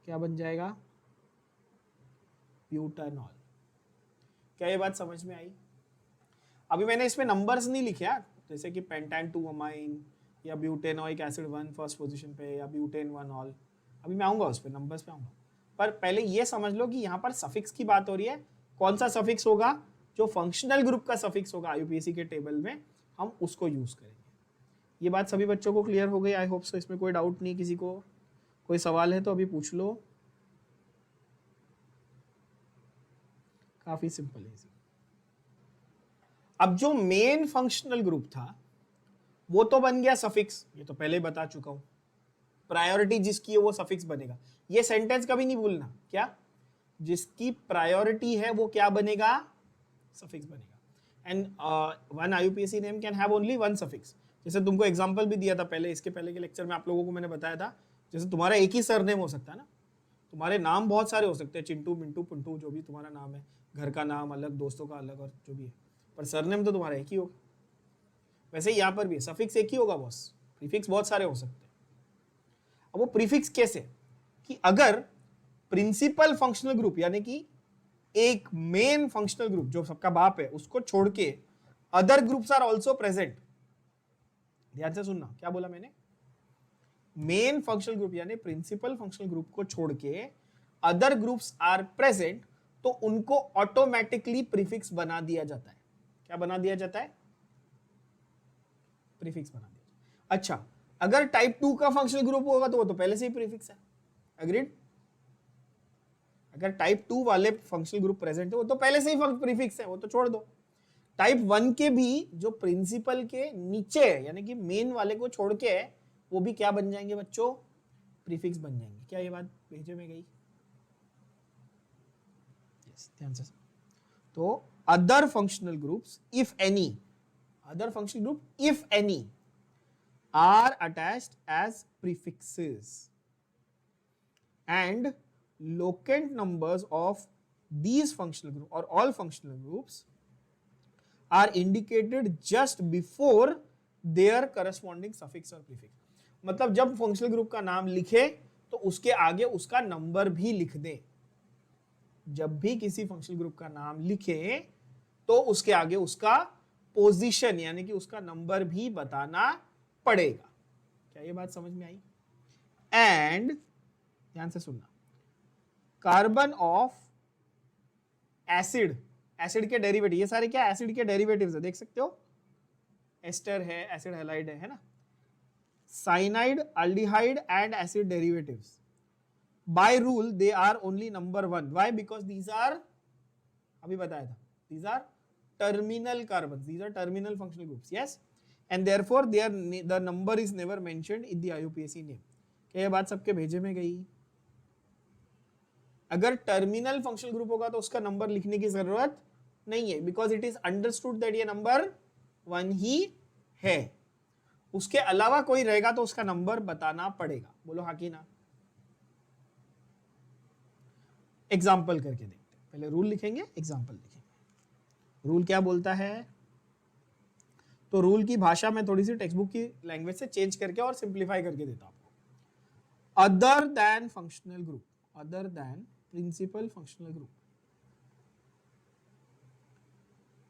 A: क्या बन जाएगा, ब्यूटानॉल। क्या ये बात समझ में आई? अभी मैंने इसमें नंबर्स नहीं लिखे यार, जैसे कि पेंटान 2 अमाइन या ब्यूटेनोइक एसिड 1 फर्स्ट पोजीशन पे या ब्यूटेन 1 ऑल, अभी मैं आऊंगा उस पे, नंबर्स पे आऊंगा। पर पहले ये समझ लो कि यहाँ पर सफिक्स की बात हो रही है। कौन सा सफिक्स होगा? जो फंक्शनल ग्रुप का सफिक्स होगा IUPAC के टेबल में, हम उसको यूज करेंगे। ये बात सभी बच्चों को क्लियर हो गई? आई होप सो, इसमें कोई डाउट नहीं किसी को? कोई सवाल है तो अभी पूछ लो। काफी सिंपल है। अब जो मेन फंक्शनल ग्रुप था वो तो बन गया सफिक्स, ये तो पहले ही बता चुका हूं। प्रायोरिटी जिसकी है वो सफिक्स बनेगा। ये सेंटेंस कभी नहीं भूलना, क्या? जिसकी प्रायोरिटी है वो क्या बनेगा? सफिक्स बनेगा। And one IUPAC name can have only one suffix. जैसे तुमको एग्जांपल भी दिया था पहले, इसके पहले के लेक्चर में आप लोगों को मैंने बताया था, जैसे तुम्हारा एक ही सरनेम हो सकता है ना, तुम्हारे नाम बहुत सारे हो सकते हैं, चिंटू, मिंटू, पुंटू, जो भी तुम्हारा नाम है, घर का नाम अलग, दोस्तों का अलग, और जो भी है, पर सरनेम तो तुम्हारा एक ही होगा। वैसे ही यहाँ पर भी सफिक्स एक ही होगा बॉस, प्रीफिक्स बहुत सारे हो सकते हैं। अब वो प्रीफिक्स कैसे? कि अगर प्रिंसिपल फंक्शनल ग्रुप यानी कि एक मेन फंक्शनल ग्रुप जो सबका बाप है उसको छोड़ के other groups are also present. ध्यान से सुनना, क्या बोला मैंने? मेन फंक्शनल ग्रुप यानी प्रिंसिपल फंक्शनल ग्रुप को छोड़ के अदर ग्रुप्स आर प्रेजेंट, तो उनको ऑटोमेटिकली प्रीफिक्स बना दिया जाता है। क्या बना दिया जाता है? प्रीफिक्स बना दिया। अच्छा, अगर टाइप 2 का फंक्शनल ग्रुप होगा तो वो तो पहले से ही प्रीफिक्स है। अग्रीड? अगर टाइप 2 वाले फंक्शनल ग्रुप प्रेजेंट है वो तो पहले से ही प्रीफिक्स है, वो तो छोड़ दो। टाइप 1 के भी जो प्रिंसिपल के नीचे यानी कि मेन वाले को छोड़ के वो भी क्या बन जाएंगे बच्चों? प्रीफिक्स बन जाएंगे। क्या ये बात भेजे में गई? यस, ध्यान से। तो other functional groups if any, other functional group if any are attached as prefixes and locant numbers of these functional group or all functional groups are indicated just before their corresponding suffix or prefix। मतलब जब functional group का नाम लिखे तो उसके आगे उसका number भी लिख दें। जब भी किसी फंक्शनल ग्रुप का नाम लिखे तो उसके आगे उसका पोजीशन यानी कि उसका नंबर भी बताना पड़ेगा। क्या ये बात समझ में आई? एंड ध्यान से सुनना, कार्बन ऑफ एसिड, एसिड के डेरिवेटिव, ये सारे क्या एसिड के डेरिवेटिव्स है, देख सकते हो, एस्टर है, एसिड हैलाइड है ना, cyanide, aldehyde and acid derivatives. By rule they are only number 1। Why? Because these are, अभी बताया था, these are terminal carbon, these are terminal functional groups, yes, and therefore the number is never mentioned in the IUPAC name। क्या ये बात सबके भेजे में गई? अगर टर्मिनल फंक्शनल ग्रुप होगा तो उसका नंबर लिखने की जरूरत नहीं है, because it is understood that ये नंबर 1 ही है। उसके अलावा कोई रहेगा तो उसका नंबर बताना पड़ेगा। बोलो हाँ कि ना? एग्जाम्पल करके देखते हैं, पहले रूल लिखेंगे, एग्जाम्पल लिखेंगे। रूल क्या बोलता है? तो रूल की भाषा में थोड़ी सी टेक्स्ट बुक की लैंग्वेज से चेंज करके और सिंप्लीफाई करके देता हूं आपको। Other than functional group, other than principal functional group,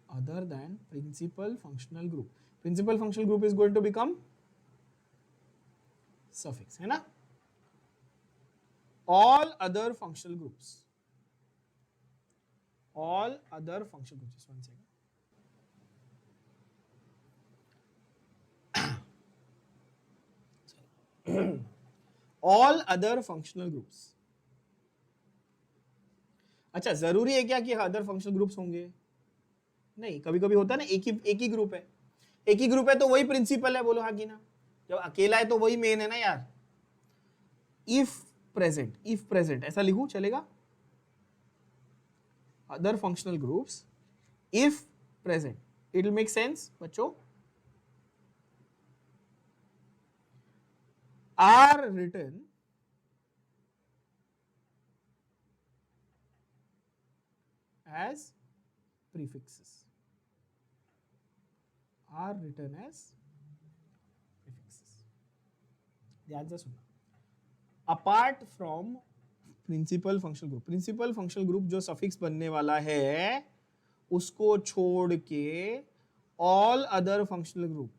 A: other than principal functional group, principal functional group is going to become suffix, है ना? All other functional groups, all other functional groups, one second, all other functional groups. अच्छा, जरूरी है क्या कि other functional groups होंगे? नहीं, कभी कभी होता है ना, एक ही ग्रुप है, एक ही ग्रुप है तो वही प्रिंसिपल है। बोलो हाँ कि ना? जब अकेला है तो वही मेन है ना यार। इफ प्रेजेंट, इफ प्रेजेंट ऐसा लिखूं चलेगा? Other functional groups if present, it will make sense बच्चों। Are written as prefixes. Are written as prefixes. ध्यान से सुनना. Apart from principal functional group, principal functional group जो suffix बनने वाला है उसको छोड़ के all other functional group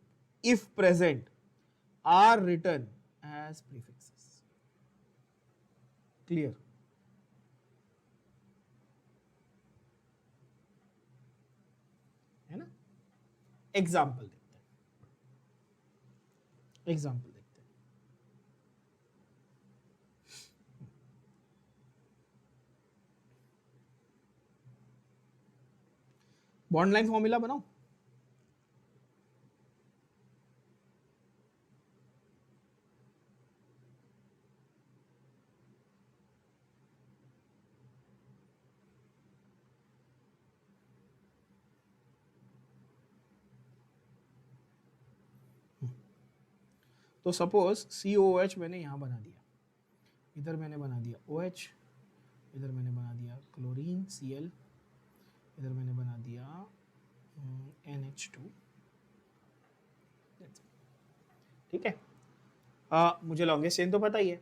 A: if present are written as prefixes. Clear? है ना? एग्जाम्पल देखते हैं. एग्जाम्पल देखते हैं. बॉन्ड लाइन फॉर्मूला बनाओ. तो सपोज COOH मैंने यहाँ बना दिया, इधर मैंने बना दिया OH, इधर मैंने बना दिया क्लोरीन Cl, इधर मैंने बना दिया NH2. ठीक है. मुझे लॉन्गेस्ट चेन तो पता ही है,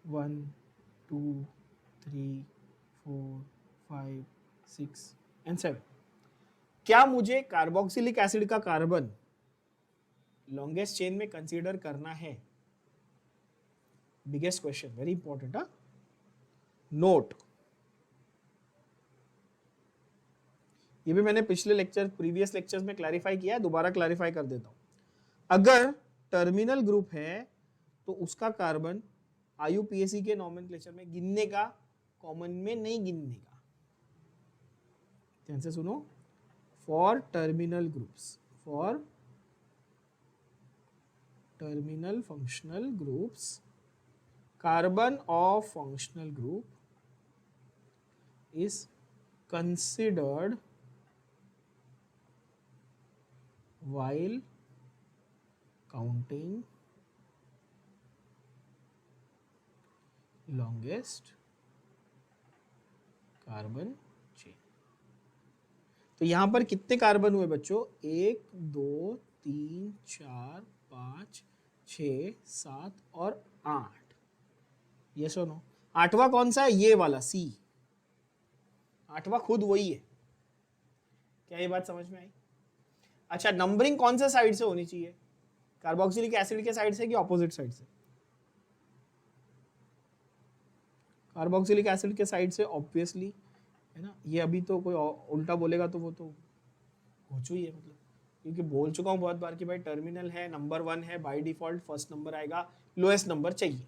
A: 1 2 3 4 5 6 एंड 7. क्या मुझे कार्बोक्सिलिक एसिड का कार्बन लॉन्गेस्ट चेन में कंसीडर करना है? Biggest question, very important. Note, ये भी मैंने पिछले लेक्चर, प्रीवियस लेक्चर्स में क्लैरिफाई किया है, दोबारा क्लैरिफाई कर देता हूं. अगर टर्मिनल ग्रुप है तो उसका कार्बन IUPAC के नॉमेनक्लेचर में गिनने का, कॉमन में नहीं गिनने का. ध्यान से सुनो. For terminal groups, for terminal functional groups, carbon of functional group is considered while counting longest carbon chain. तो यहां पर कितने कार्बन हुए बच्चों? 1 2 3 4 5 6 7 और 8. ये सुनो, 8वां कौन सा है? ये वाला C. 8वां खुद वही है. क्या ये बात समझ में आई? अच्छा, नंबरिंग कौन से साइड से होनी चाहिए? कार्बोक्सिलिक एसिड के साइड से कि ऑपोजिट साइड से? कार्बोक्सिलिक एसिड के साइड से ऑब्वियसली, है ना. ये अभी तो कोई उल्टा बोलेगा तो वो तो होचू ही है, मतलब क्योंकि बोल चुका हूं बहुत बार कि भाई टर्मिनल है, नंबर 1 है, बाय डिफॉल्ट फर्स्ट नंबर आएगा, लोएस्ट नंबर चाहिए.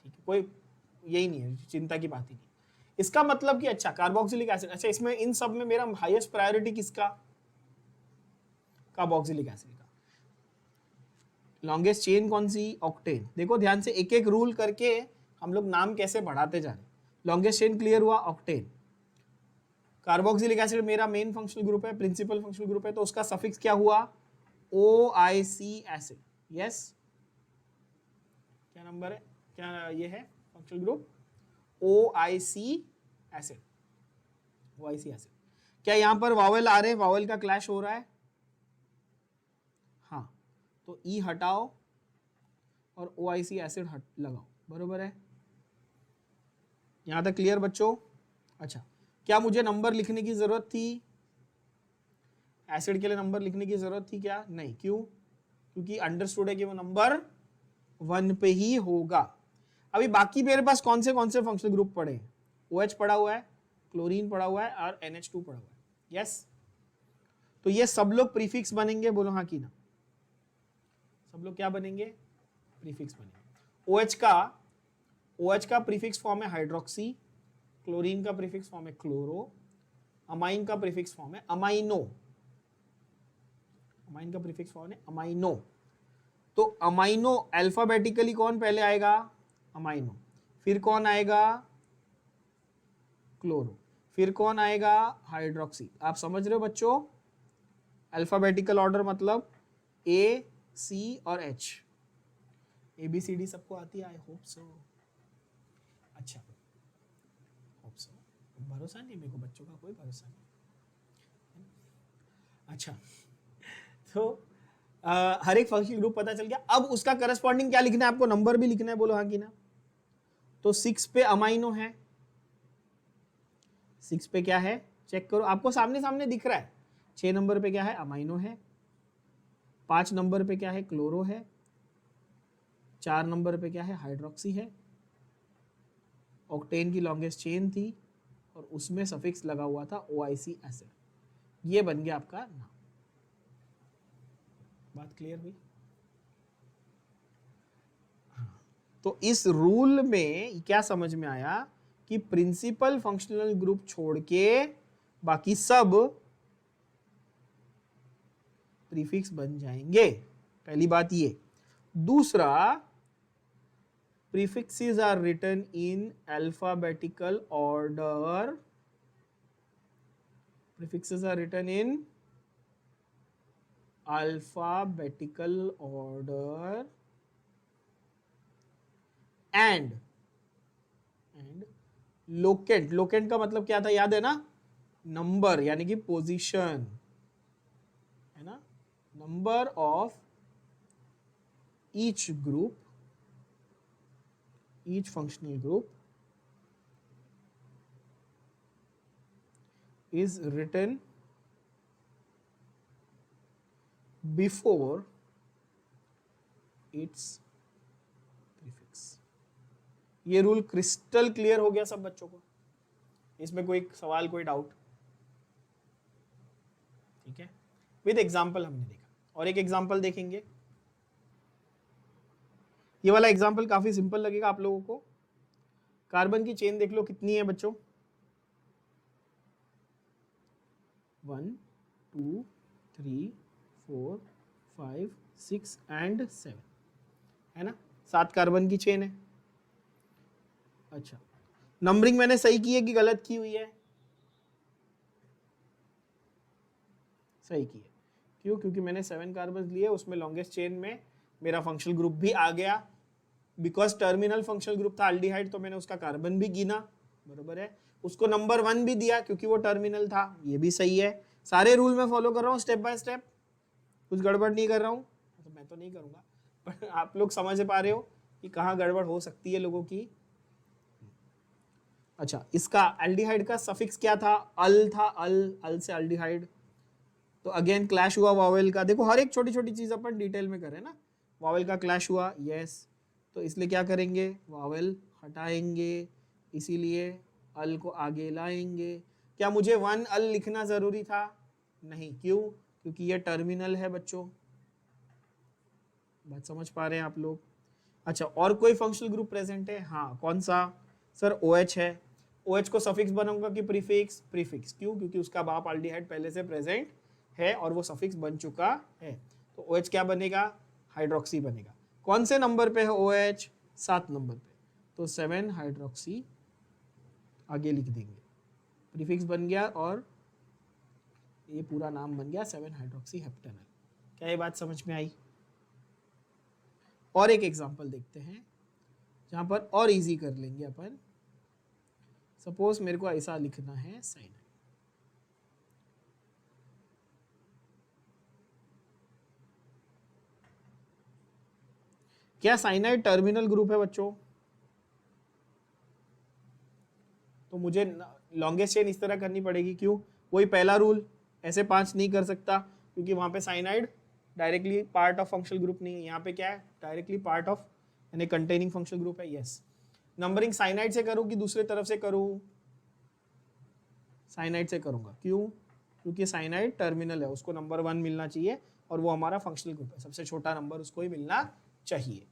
A: ठीक है, कोई यही नहीं है, चिंता की बात ही नहीं. इसका मतलब कि अच्छा कार्बोक्सिलिक एसिड, अच्छा इसमें इन सब में मेरा हाईएस्ट प्रायोरिटी किसका? कार्बोक्सिलिक एसिड का. लॉन्गेस्ट चेन कौन सी? ऑक्टेन. देखो ध्यान से, एक एक रूल करके हम लोग नाम कैसे बढ़ाते जा रहे हैं. लॉन्गेस्ट चेन क्लियर हुआ, ऑक्टेन. कार्बोक्सिलिक एसिड मेरा मेन फंक्शनल ग्रुप है, प्रिंसिपल फंक्शनल ग्रुप है, तो उसका सफिक्स क्या हुआ? OIC acid. यस, क्या नंबर है, क्या ये है functional group? OIC acid. OIC acid. क्या यहां पर वावल आ रहे हैं? वावल का क्लैश हो रहा है? हाँ, तो E हटाओ और OIC एसिड लगाओ. बरोबर है. यहां तक क्लियर बच्चों? अच्छा, क्या मुझे नंबर लिखने की जरूरत थी? एसिड के लिए नंबर लिखने की जरूरत थी क्या? नहीं. क्यों? क्योंकि अंडरस्टूड है कि वो नंबर 1 पे ही होगा. अभी बाकी मेरे पास कौन से फंक्शनल ग्रुप पड़े हैं? OH पड़ा हुआ है, क्लोरीन पड़ा हुआ है और NH2 पड़ा हुआ है. यस, तो ये सब लोग प्रीफिक्स बनेंगे. बोलो हाँ कि ना? सब लोग क्या बनेंगे? प्रीफिक्स बनेंगे. OH का प्रीफिक्स फॉर्म है हाइड्रोक्सी, क्लोरीन का प्रीफिक्स फॉर्म है क्लोरो, अमाइन का प्रीफिक्स फॉर्म है अमाइनो. अमाइन का प्रीफिक्स फॉर्म है अमाइनो. तो अमाइनो अल्फाबेटिकली कौन पहले आएगा? अमाइनो. फिर कौन आएगा? क्लोरो. फिर कौन आएगा? हाइड्रोक्सी. आप समझ रहे हो बच्चों? अल्फाबेटिकल ऑर्डर मतलब A, C और H. ABCD सबको आती है? I hope so. अच्छा, होप सो. भरोसा नहीं मेरे को, बच्चों का कोई भरोसा नहीं। अच्छा, तो हर एक फंक्शनल ग्रुप पता चल गया। अब उसका करस्पॉन्डिंग क्या लिखना है आपको, नंबर भी लिखना है, बोलो हाँ कि ना। तो 6 पे अमाइनो है, 6 पे क्या है चेक करो, आपको सामने सामने दिख रहा है। 6 नंबर पे क्या है, अमाइनो है। 5 नंबर पे क्या है, क्लोरो है। 4 नंबर पे क्या है, हाइड्रोक्सी है। ऑक्टेन की लॉन्गेस्ट चेन थी और उसमें सफिक्स लगा हुआ था OIC एसिड। ये बन गया आपका नाम। बात क्लियर हुई? तो इस रूल में क्या समझ में आया कि प्रिंसिपल फंक्शनल ग्रुप छोड़ के बाकी सब प्रीफिक्स बन जाएंगे। पहली बात ये। दूसरा, prefixes are written in alphabetical order. Prefixes are written in alphabetical order and locant. Locant का मतलब क्या था, याद है ना, नंबर यानी कि पोजीशन, है ना, number of each group, each functional group is written before its prefix. ये रूल क्रिस्टल क्लियर हो गया सब बच्चों को? इसमें कोई सवाल, कोई डाउट? ठीक है, विद एग्जाम्पल हमने देखा, और एक एग्जाम्पल देखेंगे। ये वाला एग्जाम्पल काफी सिंपल लगेगा आप लोगों को। कार्बन की चेन देख लो कितनी है बच्चों, 1 2 3 4 5 6 एंड 7, है ना, 7 कार्बन की चेन है। अच्छा, नंबरिंग मैंने सही की है कि गलत की हुई है? सही की है। क्यों? क्योंकि मैंने 7 कार्बन लिए, उसमें लॉन्गेस्ट चेन में मेरा फंक्शनल ग्रुप भी आ गया। बिकॉज टर्मिनल फंक्शनल ग्रुप था अल्डिहाइड, तो मैंने उसका कार्बन भी गिना, बरोबर है। उसको नंबर 1 भी दिया क्योंकि वो टर्मिनल था, ये भी सही है। सारे रूल में फॉलो कर रहा हूँ स्टेप बाय स्टेप, कुछ गड़बड़ नहीं कर रहा हूँ, तो मैं तो नहीं करूंगा, पर आप लोग समझ पा रहे हो कि कहाँ गड़बड़ हो सकती है लोगों की। अच्छा, इसका एल्डिहाइड का सफिक्स क्या था, अल था, अल से एल्डिहाइड। तो अगेन क्लैश हुआ वावेल का, देखो हर एक छोटी छोटी चीज अपन डिटेल में करें ना। वावेल का क्लैश हुआ, यस, तो इसलिए क्या करेंगे, वावेल हटाएंगे, इसीलिए अल को आगे लाएंगे। क्या मुझे 1 अल लिखना जरूरी था? नहीं, क्यों? क्योंकि ये टर्मिनल है बच्चों। बात समझ पा रहे हैं आप लोग? अच्छा, और कोई फंक्शनल ग्रुप प्रेजेंट है? हाँ, कौन सा सर? OH है। OH को सफिक्स बनाऊंगा कि प्रीफिक्स? प्रीफिक्स। क्यों? क्योंकि उसका बाप एल्डिहाइड पहले से प्रेजेंट है और वो सफिक्स बन चुका है। तो OH क्या बनेगा, हाइड्रोक्सी बनेगा। कौन से नंबर पे है OH? 7 नंबर पे, तो 7 हाइड्रोक्सी आगे लिख देंगे, प्रीफिक्स बन गया और ये पूरा नाम बन गया 7 हाइड्रोक्सी हेप्टेनल। क्या ये बात समझ में आई? और एक एग्जांपल देखते हैं जहां पर और इजी कर लेंगे अपन। सपोज मेरे को ऐसा लिखना है साइनाइड, क्या साइनाइड टर्मिनल ग्रुप है बच्चों? तो मुझे लॉन्गेस्ट चेन इस तरह करनी पड़ेगी। क्यों? वही पहला रूल, ऐसे 5 नहीं कर सकता क्योंकि वहां पे cyanide directly part of functional group नहीं है। यहाँ पे क्या है, डायरेक्टली पार्ट ऑफ यानी कंटेनिंग फंक्शनल ग्रुप है। यस, नंबरिंग साइनाइड से करूँ कि दूसरे तरफ से करूँ? साइनाइड से करूंगा। क्यों? क्योंकि साइनाइड टर्मिनल है, उसको नंबर 1 मिलना चाहिए और वो हमारा फंक्शनल ग्रुप है, सबसे छोटा नंबर उसको ही मिलना चाहिए।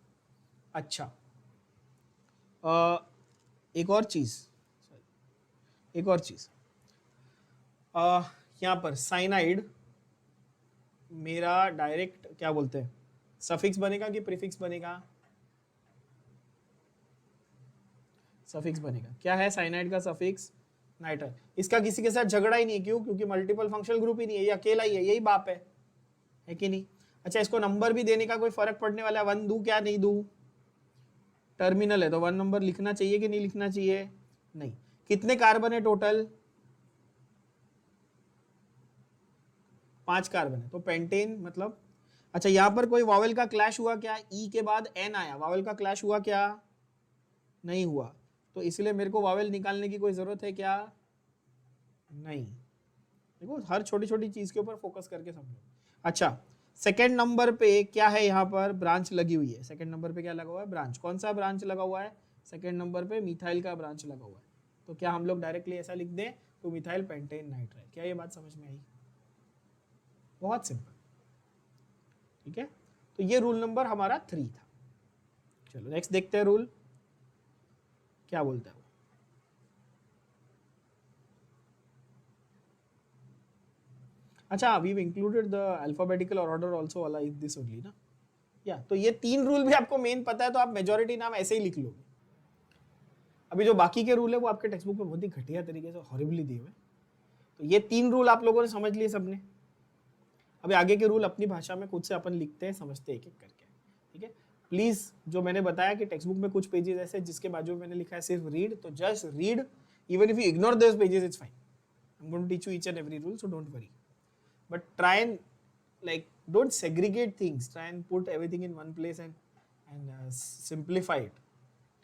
A: अच्छा, एक और चीज, यहाँ पर साइनाइड मेरा डायरेक्ट क्या बोलते हैं, सफिक्स बनेगा कि प्रीफिक्स बनेगा? सफिक्स बनेगा। क्या है साइनाइड का सफिक्स? नाइट्राइल। इसका किसी के साथ झगड़ा ही नहीं है। क्यों? क्योंकि मल्टीपल फंक्शनल ग्रुप ही नहीं है, ये अकेला ही है, यही बाप है कि नहीं? अच्छा, इसको नंबर भी देने का कोई फर्क पड़ने वाला है? 1 दूं क्या नहीं दूं? टर्मिनल है तो 1 नंबर लिखना चाहिए कि नहीं लिखना चाहिए? नहीं। कितने कार्बन है टोटल? 5 कार्बन है, तो पेंटेन मतलब, अच्छा यहां पर कोई वावेल का क्लैश हुआ क्या? ई के बाद एन आया, वावेल का क्लैश हुआ क्या? नहीं हुआ, तो इसलिए मेरे को वावेल निकालने की कोई जरूरत है क्या? नहीं। देखो हर छोटी छोटी चीज के ऊपर फोकस करके समझो। अच्छा, सेकंड नंबर पे क्या है? यहाँ पर ब्रांच लगी हुई है। सेकंड नंबर पे क्या लगा हुआ है? ब्रांच। कौन सा ब्रांच लगा हुआ है? सेकंड नंबर पे मिथाइल का ब्रांच लगा हुआ है। तो क्या हम लोग डायरेक्टली ऐसा लिख दें, टू मिथाइल पेंटेन नाइट्राइल? क्या ये बात समझ में आई? बहुत सिंपल, ठीक है। तो ये रूल नंबर हमारा 3 था। चलो नेक्स्ट देखते हैं रूल क्या बोलता है वो। अच्छा, we included the alphabetical order also like this only ना, या तो ये 3 रूल भी आपको मेन पता है तो आप मेजॉरिटी नाम ऐसे ही लिख लोगे। अभी जो बाकी के रूल है वो आपके टेक्स्ट बुक में बहुत ही घटिया तरीके से हॉरिबली दिए हुए, तो ये 3 रूल आप लोगों ने समझ लिए सबने। अभी आगे के रूल अपनी भाषा में खुद से अपन लिखते हैं, समझते हैं एक एक करके, ठीक है। प्लीज, जो मैंने बताया कि टेक्स्ट बुक में कुछ पेजेस ऐसे जिसके बाजू में मैंने लिखा है सिर्फ रीड, तो just read, even if you ignore those pages it's fine. I am going to teach you each and every rule, so don't worry, but try and like don't segregate things, try and put everything in one place and simplify it,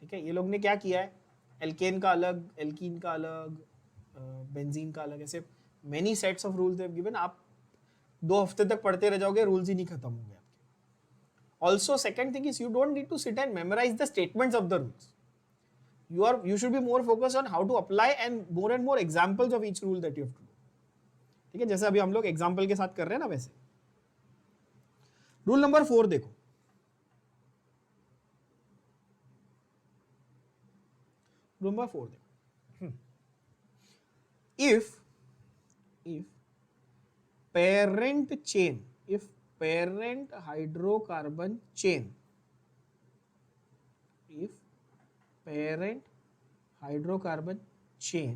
A: ठीक है। ये लोग ने क्या किया है, alkene का अलग, एल्कीन का अलग, बेंजीन का अलग, ऐसे many sets of rules they have given. आप 2 हफ्ते तक पढ़ते रह जाओगे, रूल्स ही नहीं खत्म होंगे आपके। Also second thing is you don't need to sit and memorise the statements of the rules, you should be more focused on how to apply and more examples of each rule that you have to do, ठीक है। जैसे अभी हम लोग example के साथ कर रहे हैं ना, वैसे। रूल नंबर 4 देखो, रूल नंबर 4 देखो, if parent chain, if parent hydrocarbon chain, if parent hydrocarbon chain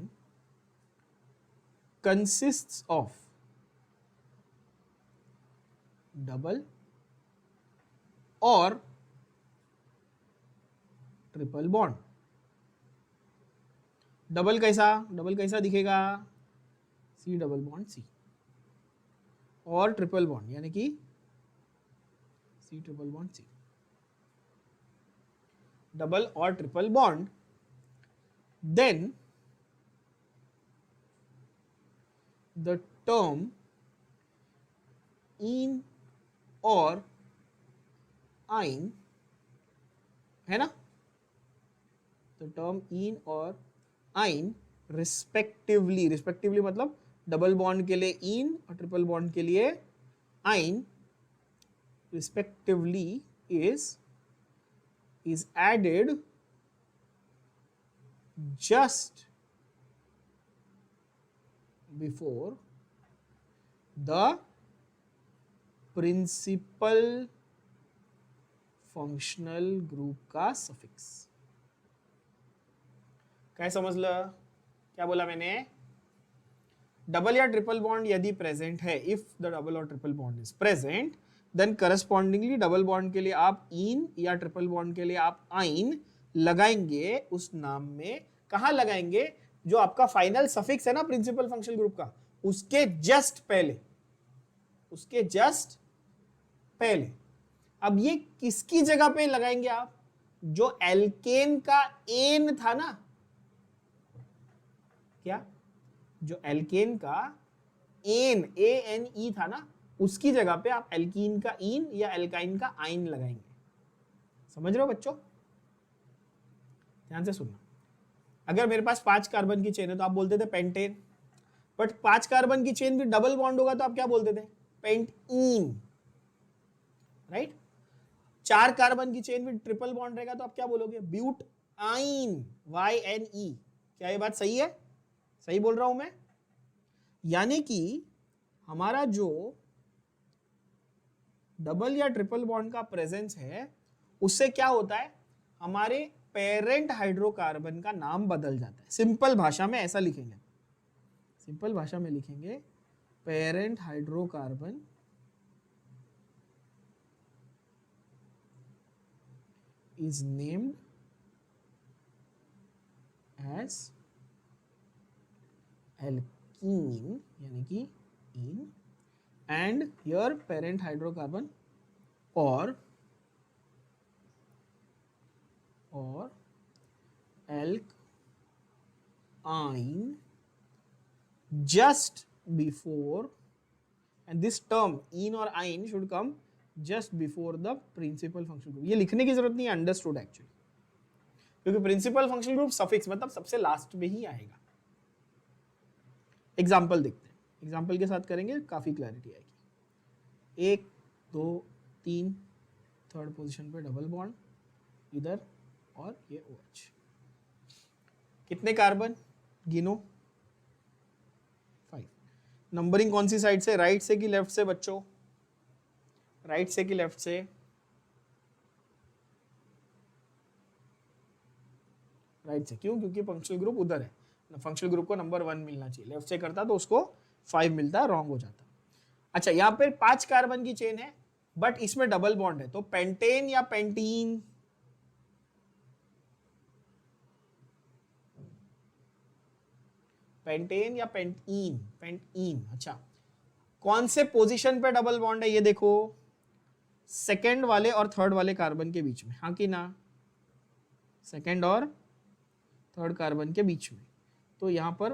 A: consists of double or triple bond. Double कैसा दिखेगा? सी डबल बॉन्ड सी, और ट्रिपल बॉन्ड यानी कि C triple bond C, double और triple bond, then the term ene और yne, है ना, the term ene और आइन रिस्पेक्टिवली मतलब डबल बॉन्ड के लिए इन और ट्रिपल बॉन्ड के लिए आइन respectively is added just before the principal functional group का suffix। क्या समझ लो? क्या बोला मैंने? डबल या ट्रिपल बॉन्ड यदि प्रेजेंट है, इफ द डबल और triple bond is present, then correspondingly double bond के लिए आप इन या ट्रिपल बॉन्ड के लिए आप आइन लगाएंगे उस नाम में। कहां लगाएंगे? जो आपका फाइनल सफिक्स है ना प्रिंसिपल फंक्शनल ग्रुप का, उसके जस्ट पहले, उसके जस्ट पहले। अब ये किसकी जगह पे लगाएंगे आप? जो एल्केन का एन था ना, क्या, जो एल्केन का एन, ANE था ना, उसकी जगह पे आप एल्कीन का इन या एल्काइन का आइन लगाएंगे। समझ रहे हो बच्चों? ध्यान से सुनना। अगर मेरे पास 5 कार्बन की चेन है तो आप बोलते थे पेंटेन, बट 5 कार्बन की चेन भी डबल बॉन्ड होगा तो आप क्या बोलते थे? Pentene, right. 4 कार्बन की चेन भी ट्रिपल बॉन्ड रहेगा तो आप क्या बोलोगे? ब्यूट आइन, YNE। क्या ये बात सही है? सही बोल रहा हूं मैं? यानी कि हमारा जो डबल या ट्रिपल बॉन्ड का प्रेजेंस है, उससे क्या होता है? हमारे पेरेंट हाइड्रोकार्बन का नाम बदल जाता है। सिंपल भाषा में ऐसा लिखेंगे, सिंपल भाषा में लिखेंगे, parent hydrocarbon is named as alkene यानी कि इन, एंड योर पेरेंट हाइड्रोकार्बन और alkyne just before, and this term ene or ine should come just before the principal functional group. ये लिखने की जरूरत नहीं है, अंडरस्टूड एक्चुअली, क्योंकि प्रिंसिपल फंक्शनल ग्रुप सफिक्स मतलब सबसे लास्ट में ही आएगा. एग्जाम्पल देखते हैं, एग्जाम्पल के साथ करेंगे, काफी क्लैरिटी आएगी. 1 2 3 थर्ड पोजीशन पे डबल बॉन्ड इधर, और ये OH. कितने कार्बन गिनो? 5. नंबरिंग कौन सी साइड से, राइट से कि लेफ्ट से बच्चों? राइट से कि लेफ्ट से? राइट से. क्यों? क्योंकि फंक्शनल ग्रुप उधर है, फंक्शनल ग्रुप को नंबर 1 मिलना चाहिए. लेफ्ट से करता तो उसको 5 मिलता, रॉन्ग हो जाता. अच्छा, यहाँ पे 5 कार्बन की चेन है, बट इसमें डबल बॉन्ड है, तो पेंटेन या पेंटीन? पेंटेन या पेंटीन? पेंटीन. अच्छा, कौन से पोजीशन पे डबल बॉन्ड है ये देखो, सेकेंड वाले और थर्ड वाले कार्बन के बीच में, हाँ कि ना? सेकेंड और थर्ड कार्बन के बीच में. तो यहां पर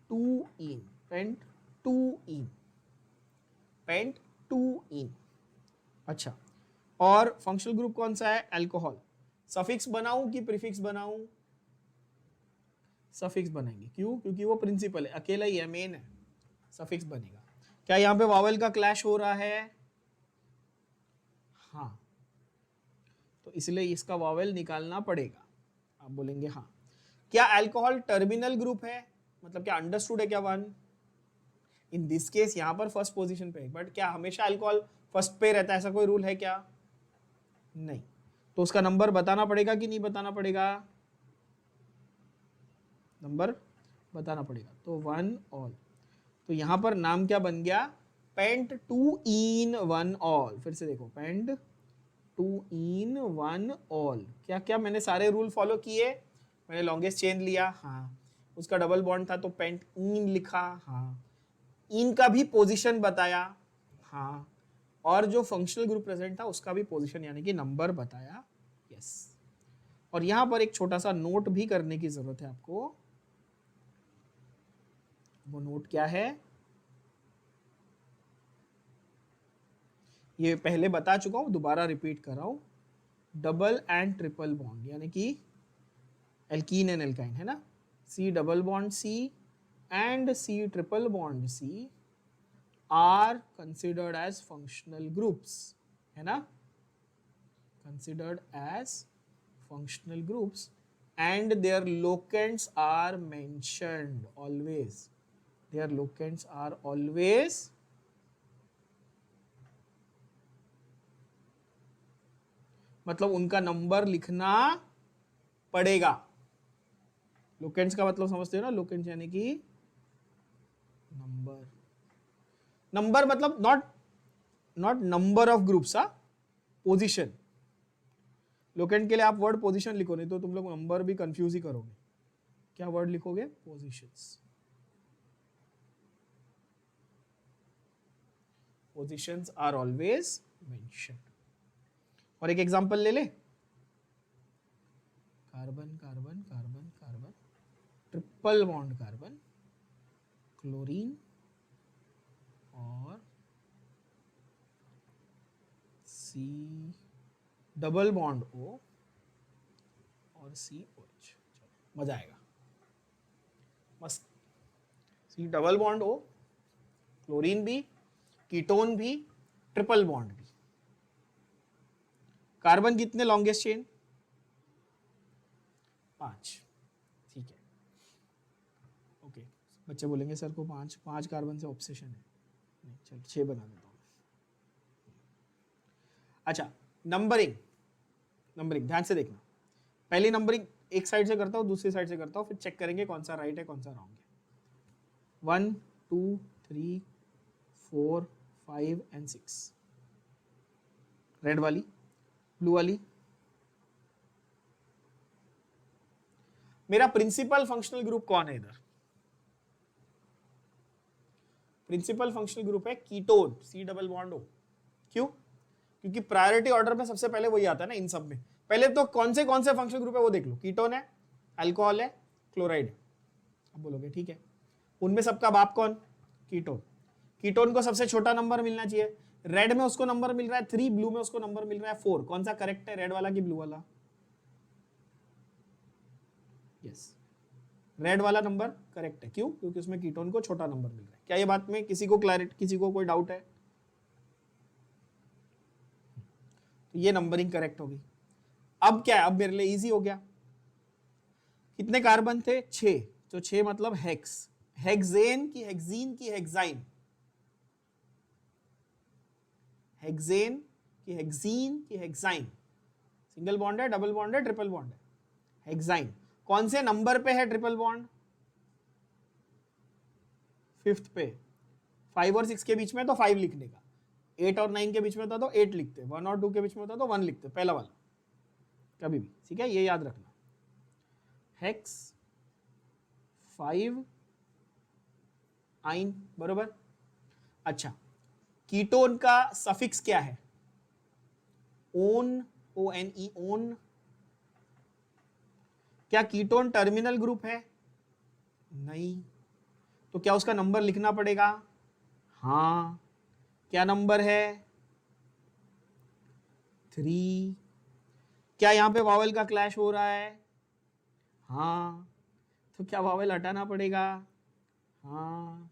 A: 2 इन, पेंट 2 इन, पेंट 2 इन. अच्छा, और फंक्शनल ग्रुप कौन सा है? अल्कोहल. सफिक्स बनाऊं कि प्रीफिक्स बनाऊं? सफिक्स बनेंगे. क्यों? क्योंकि वो प्रिंसिपल है, अकेला ही है, मेन है, सफिक्स बनेगा. क्या यहां पे वावल का क्लैश हो रहा है? हाँ, तो इसलिए इसका वावल निकालना पड़ेगा. आप बोलेंगे हाँ. क्या अल्कोहल टर्मिनल ग्रुप है? मतलब क्या अंडरस्टूड है क्या 1? इन दिस केस यहां पर फर्स्ट पोजीशन पे, बट क्या हमेशा अल्कोहल फर्स्ट पे रहता है, ऐसा कोई रूल है क्या? नहीं. तो उसका नंबर बताना पड़ेगा कि नहीं बताना पड़ेगा? नंबर बताना पड़ेगा. तो 1 ऑल. तो यहां पर नाम क्या बन गया? पेंट 2 इन 1 ऑल. फिर से देखो, पेंट 2 इन 1 ऑल. क्या क्या मैंने सारे रूल फॉलो किए? मैंने लॉन्गेस्ट चेन लिया, हाँ. उसका डबल बॉन्ड था तो पेंट इन लिखा, हाँ. इन का भी पोजीशन बताया, हाँ. और जो फंक्शनल ग्रुप प्रेजेंट था उसका भी पोजीशन यानी कि नंबर बताया. यस. और यहां पर एक छोटा सा नोट भी करने की जरूरत है आपको. वो नोट क्या है? ये पहले बता चुका हूं, दोबारा रिपीट कर रहा हूं. डबल एंड ट्रिपल बॉन्ड यानी कि एल्कीन एंड एल्काइन है ना, C double bond C and C triple bond C are considered as functional groups, है ना, considered as functional groups, and their locants are mentioned always. Their locants are always मतलब उनका number लिखना पड़ेगा. Locants का मतलब समझते हो ना? लोकेंट्स यानी कि नंबर. नंबर मतलब not number of groups, position. Locant के लिए आप वर्ड पोजीशन लिखो, नहीं तो तुम लोग नंबर भी कंफ्यूज ही करोगे. क्या वर्ड लिखोगे? Positions. Positions are always mentioned. और एक एग्जांपल ले ले. Carbon carbon carbon carbon, triple bond carbon, chlorine और C डबल बॉन्ड O और COH. मजा आएगा, मस्त. C double bond O, chlorine भी, कीटोन भी, ट्रिपल बॉन्ड भी. कार्बन कितने लॉन्गेस्ट चेन? 5. ठीक है, ओके. बच्चे बोलेंगे सर को 5 कार्बन से ऑब्सेशन है. नहीं, चल 6 बना देता हूँ. अच्छा, नंबरिंग. नंबरिंग ध्यान से देखना. पहली नंबरिंग एक साइड से करता हूँ, दूसरी साइड से करता हूँ, फिर चेक करेंगे कौन सा राइट है कौन सा रॉन्ग है. 1 2 3 4 5 एंड 6. रेड वाली, ब्लू वाली. मेरा प्रिंसिपल फंक्शनल ग्रुप कौन है इधर? प्रिंसिपल फंक्शनल ग्रुप है ketone, C double bond O. क्यों? क्योंकि प्रायोरिटी ऑर्डर में सबसे पहले वही आता है ना इन सब में। पहले तो कौन से फंक्शनल ग्रुप है वो देख लो, कीटोन है, अल्कोहल है, क्लोराइड है। अब बोलोगे ठीक है, उनमें सबका बाप कौन? कीटोन। कीटोन को सबसे छोटा नंबर मिलना चाहिए, रेड में उसको नंबर मिल रहा है 3, ब्लू में उसको नंबर मिल रहा है 4। कौन सा करेक्ट है, रेड वाला कि ब्लू वाला? यस, रेड वाला नंबर करेक्ट है। क्यों? क्योंकि उसमें कीटोन को छोटा नंबर मिल रहा है। क्या ये बात में किसी को क्लैरिटी, किसी को कोई डाउट है? तो ये नंबरिंग करेक्ट होगी। अब क्या है, अब मेरे लिए इजी हो गया। कितने कार्बन थे? 6। तो 6 मतलब हेक्स, हेक्सेन की हेक्सीन की हेक्साइन, हेक्सेन की हेक्सीन की हेक्साइन। सिंगल बॉन्ड है, डबल बॉन्ड है, ट्रिपल बॉन्ड है, हेक्साइन। कौन से नंबर पे है ट्रिपल बॉन्ड? 5th पे। 5 और 6 के बीच में तो 5 लिखने का, 8 और 9 के बीच में होता तो 8 लिखते, 1 और 2 के बीच में होता तो 1 लिखते, पहला वाला कभी भी। ठीक है, ये याद रखना, हेक्स 5 आइन, बरोबर। अच्छा, कीटोन का सफिक्स क्या है? Own, ONE, own. क्या कीटोन टर्मिनल ग्रुप है? नहीं। तो क्या उसका नंबर लिखना पड़ेगा? हाँ। क्या नंबर है? 3। क्या यहां पे वावल का क्लैश हो रहा है? हाँ। तो क्या वावल हटाना पड़ेगा? हाँ।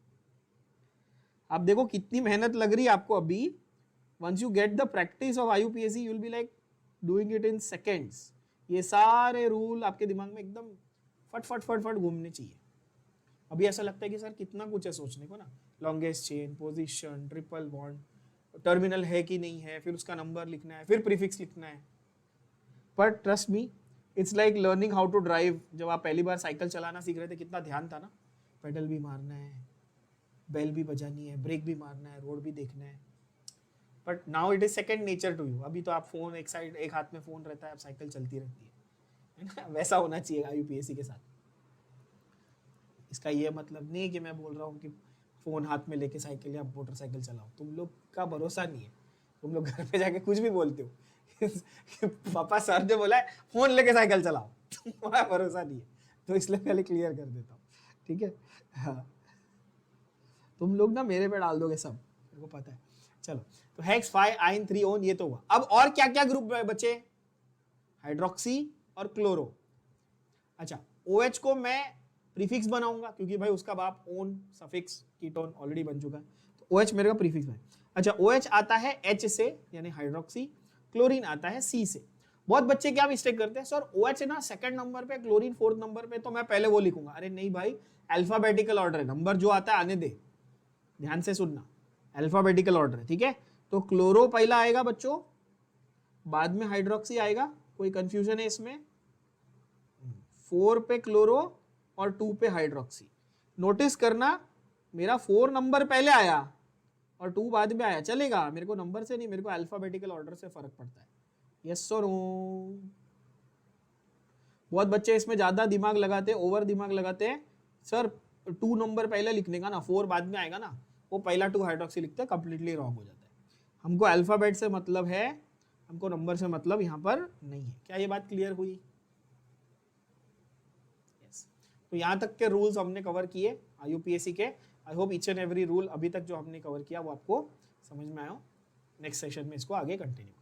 A: आप देखो कितनी मेहनत लग रही है आपको अभी। Once you get the practice of IUPAC you will be like doing it in seconds. ये सारे रूल आपके दिमाग में एकदम फट फट फट फट घूमने चाहिए। अभी ऐसा लगता है कि सर कितना कुछ है सोचने को ना, longest chain, position, triple bond, terminal है कि नहीं है, फिर उसका नंबर लिखना है, फिर प्रीफिक्स लिखना है। पर trust me, it's like learning how to drive. जब आप पहली बार साइकिल चलाना सीख रहे थे कितना ध्यान था ना, पेडल भी मारना है, बेल भी बजानी है, ब्रेक भी मारना है, रोड भी देखना है। But now it is second nature to you. अभी तो आप फोन एक साइड, एक हाथ में फोन रहता है, आप साइकिल चलती रहती है ना। वैसा होना चाहिए IUPAC के साथ। इसका ये मतलब नहीं कि मैं बोल रहा हूँ कि फोन हाथ में लेके साइकिल या मोटरसाइकिल चलाओ, तुम लोग का भरोसा नहीं है। तुम लोग घर पे जाके कुछ भी बोलते हो पापा सर ने बोला है फोन लेके साइकिल चलाओ, तुम्हारा भरोसा नहीं है। तो इसलिए पहले क्लियर कर देता हूँ, ठीक है। हाँ, तुम लोग ना मेरे पे डाल दोगे सब, मेरे को पता है। चलो, तो हेक्स 5 आइन 3 ओन, ये तो हुआ। अब और क्या क्या ग्रुप बचे? हाइड्रोक्सी और क्लोरो। अच्छा, OH को मैं प्रीफिक्स बनाऊंगा क्योंकि भाई उसका बाप ओन, सफिक्स, कीटोन ऑलरेडी बन चुका है, तो OH मेरे का प्रीफिक्स है। अच्छा, OH आता है H से यानी हाइड्रोक्सी, क्लोरीन आता है C से। बहुत बच्चे क्या मिस्टेक करते हैं, सर OH ना सेकंड नंबर पे, क्लोरीन 4th नंबर पे, तो मैं पहले वो लिखूंगा। अरे नहीं भाई, अल्फाबेटिकल ऑर्डर है, नंबर जो आता है आने दे, ध्यान से सुनना, अल्फाबेटिकल ऑर्डर है, ठीक है। तो क्लोरो पहला आएगा बच्चों, बाद में हाइड्रोक्सी आएगा, कोई कंफ्यूजन है इसमें? 4 पे क्लोरो और 2 पे हाइड्रोक्सी। नोटिस करना, मेरा 4 नंबर पहले आया और 2 बाद में आया, चलेगा, मेरे को नंबर से नहीं, मेरे को अल्फाबेटिकल ऑर्डर से फर्क पड़ता है। यस और नो? बहुत बच्चे इसमें ज्यादा दिमाग लगाते हैं, ओवर दिमाग लगाते हैं। सर 2 नंबर पहले लिखने का ना, 4 बाद में आएगा ना, वो पहला 2 हाइड्रोक्सी लिखते हैं, कंप्लीटली रॉन्ग हो जाता है। हमको अल्फाबेट से मतलब है, हमको नंबर से मतलब यहाँ पर नहीं है। क्या ये बात क्लियर हुई? यस। तो यहाँ तक के रूल्स हमने कवर किए IUPAC के। I hope each and every rule अभी तक जो हमने कवर किया वो आपको समझ में आया हो। नेक्स्ट सेशन में इसको आगे कंटिन्यू